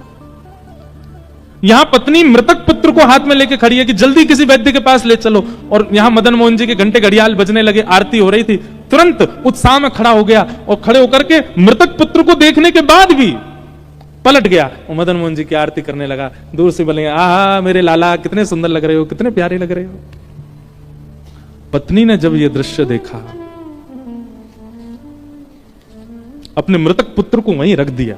यहां पत्नी मृतक पुत्र को हाथ में लेके खड़ी है कि जल्दी किसी वैद्य के पास ले चलो, और यहां मदन मोहन जी के घंटे घड़ियाल बजने लगे, आरती हो रही थी। तुरंत उत्साह में खड़ा हो गया और खड़े होकर के मृतक पुत्र को देखने के बाद भी पलट गया और मदन मोहन जी की आरती करने लगा। दूर से बोलेंगे, आहा मेरे लाला कितने सुंदर लग रहे हो, कितने प्यारे लग रहे हो। पत्नी ने जब यह दृश्य देखा, अपने मृतक पुत्र को वहीं रख दिया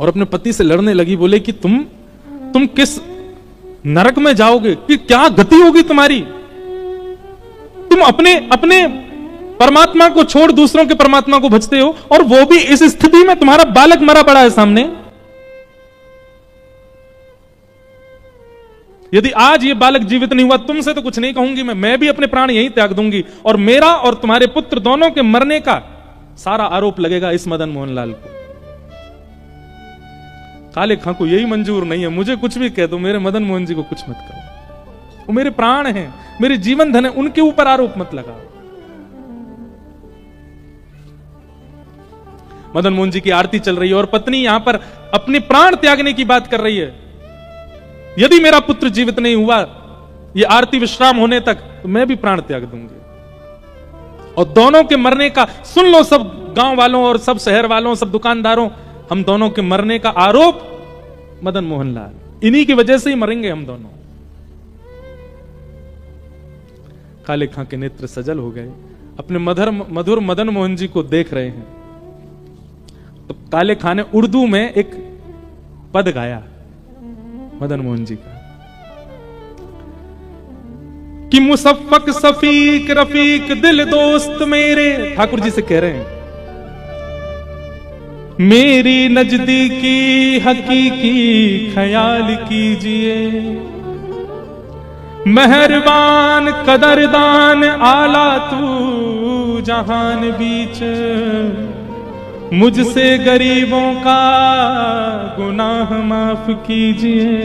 और अपने पति से लड़ने लगी। बोले कि तुम किस नरक में जाओगे, कि क्या गति होगी तुम्हारी। तुम अपने परमात्मा को छोड़ दूसरों के परमात्मा को भजते हो, और वो भी इस स्थिति में, तुम्हारा बालक मरा पड़ा है सामने। यदि आज ये बालक जीवित नहीं हुआ, तुमसे तो कुछ नहीं कहूंगी मैं भी अपने प्राण यहीं त्याग दूंगी, और मेरा और तुम्हारे पुत्र दोनों के मरने का सारा आरोप लगेगा इस मदन मोहन लाल को। काले खां को यही मंजूर नहीं है, मुझे कुछ भी कह दो, मेरे मदन मोहन जी को कुछ मत करो, वो मेरे प्राण हैं, मेरे जीवन धन है, उनके ऊपर आरोप मत लगाओ। मदन मोहन जी की आरती चल रही है और पत्नी यहां पर अपने प्राण त्यागने की बात कर रही है। यदि मेरा पुत्र जीवित नहीं हुआ ये आरती विश्राम होने तक, तो मैं भी प्राण त्याग दूंगी। और दोनों के मरने का सुन लो सब गांव वालों और सब शहर वालों, सब दुकानदारों, हम दोनों के मरने का आरोप मदन मोहन लाल, इन्हीं की वजह से ही मरेंगे हम दोनों। काले खां के नेत्र सजल हो गए, अपने मधुर मदन मोहन जी को देख रहे हैं। तो काले खां ने उर्दू में एक पद गाया मदन मोहन जी का, कि मुसफ़्फ़क़ सफीक रफीक दिल दोस्त मेरे, ठाकुर जी से कह रहे हैं, मेरी नजदीकी हकीकी ख्याल कीजिए, मेहरबान कदरदान आला तू जहान बीच, मुझसे गरीबों का गुनाह माफ कीजिए,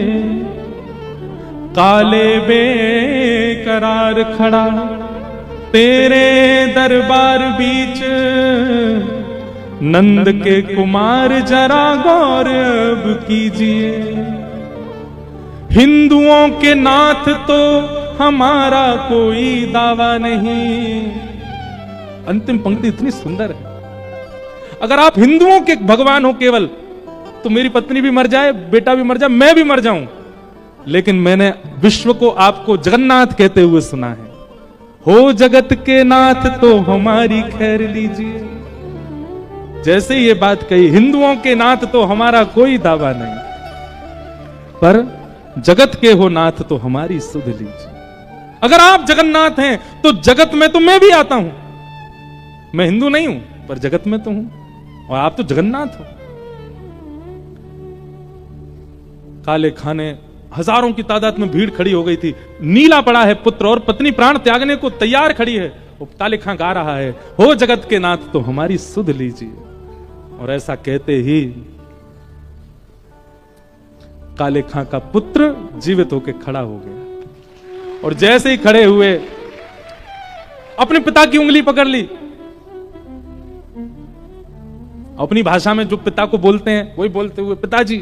काले बेकरार खड़ा तेरे दरबार बीच, नंद के कुमार जरा गौर अब कीजिए, हिंदुओं के नाथ तो हमारा कोई दावा नहीं। अंतिम पंक्ति इतनी सुंदर है, अगर आप हिंदुओं के भगवान हो केवल, तो मेरी पत्नी भी मर जाए, बेटा भी मर जाए, मैं भी मर जाऊं, लेकिन मैंने विश्व को आपको जगन्नाथ कहते हुए सुना है, हो जगत के नाथ तो हमारी खैर लीजिए। जैसे ये बात कही, हिंदुओं के नाथ तो हमारा कोई दावा नहीं, पर जगत के हो नाथ तो हमारी सुध लीजिए। अगर आप जगन्नाथ हैं तो जगत में तो मैं भी आता हूं, मैं हिंदू नहीं हूं पर जगत में तो हूं, और आप तो जगन्नाथ हो। काले खां ने, हजारों की तादाद में भीड़ खड़ी हो गई थी, नीला पड़ा है पुत्र और पत्नी प्राण त्यागने को तैयार खड़ी है, काले खां गा रहा है, हो जगत के नाथ तो हमारी सुध लीजिए। और ऐसा कहते ही काले खां का पुत्र जीवित होकर खड़ा हो गया, और जैसे ही खड़े हुए अपने पिता की उंगली पकड़ ली, अपनी भाषा में जो पिता को बोलते हैं वही बोलते हुए, पिताजी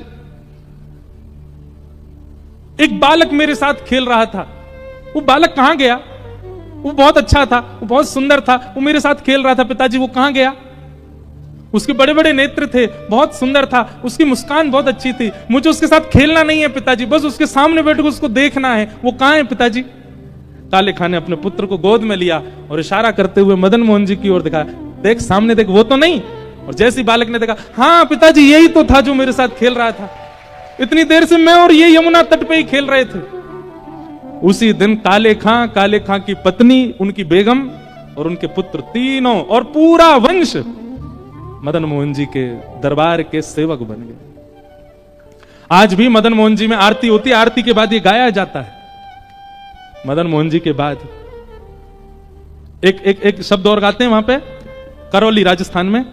एक बालक मेरे साथ खेल रहा था, वो बालक कहां गया, वो बहुत अच्छा था, वो बहुत सुंदर था, वो मेरे साथ खेल रहा था, पिताजी वो कहां गया, उसके बड़े बड़े नेत्र थे, बहुत सुंदर था, उसकी मुस्कान बहुत अच्छी थी, मुझे उसके साथ खेलना नहीं है पिताजी, बस उसके सामने बैठकर उसको देखना है, वो कहां है पिताजी। काले खां ने अपने पुत्र को गोद में लिया और इशारा करते हुए मदन मोहन जी की ओर दिखाया, देख सामने देख, वो तो नहीं। और जैसे बालक ने देखा, हाँ पिताजी यही तो था जो मेरे साथ खेल रहा था, इतनी देर से मैं और ये यमुना तट पे ही खेल रहे थे। उसी दिन काले खां की पत्नी, उनकी बेगम और उनके पुत्र तीनों और पूरा वंश मदन मोहन जी के दरबार के सेवक बन गए। आज भी मदन मोहन जी में आरती होती है, आरती के बाद ये गाया जाता है। मदन मोहन जी के बाद एक शब्द और गाते हैं वहां पे, करौली राजस्थान में,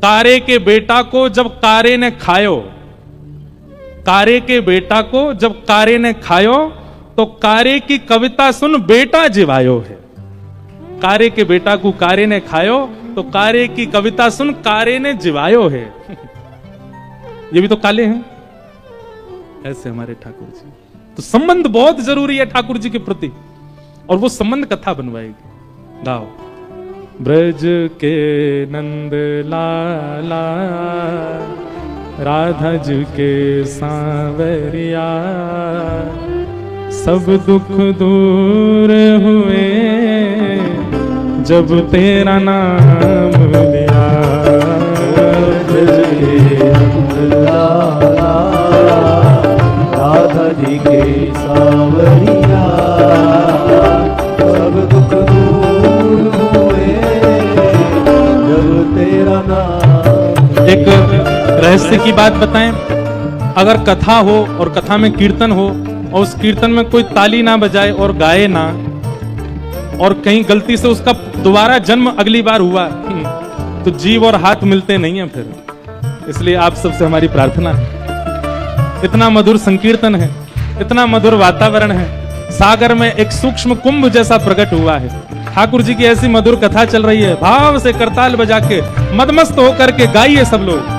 कारे के बेटा को जब कारे ने खायो, कारे के बेटा को जब कारे ने खायो, तो कारे की कविता सुन बेटा जिवायो है। कारे के बेटा को कारे ने खायो, तो कारे की कविता सुन कारे ने जिवायो है। ये भी तो काले हैं, ऐसे हमारे ठाकुर जी। तो संबंध बहुत जरूरी है ठाकुर जी के प्रति, और वो संबंध कथा बनवाएगी। गाओ। ब्रज के नंद लाला, राधा जी के सांवरिया, सब दुख दूर हुए जब तेरा नाम लिया। ब्रज के नंद लाला, राधा जी के सांवरिया, सब दुख दूर हुए जब तेरा नाम। एक रहस्य की बात बताएं, अगर कथा हो और कथा में कीर्तन हो और उस कीर्तन में कोई ताली ना बजाए और गाए ना, और कहीं गलती से उसका दोबारा जन्म अगली बार हुआ, तो जीव और हाथ मिलते नहीं है फिर। इसलिए आप सबसे हमारी प्रार्थना है, इतना मधुर संकीर्तन है, इतना मधुर वातावरण है, सागर में एक सूक्ष्म कुंभ जैसा प्रकट हुआ है। ठाकुर जी की ऐसी मधुर कथा चल रही है, भाव से करताल बजा के मदमस्त होकर के गाइए सब लोग।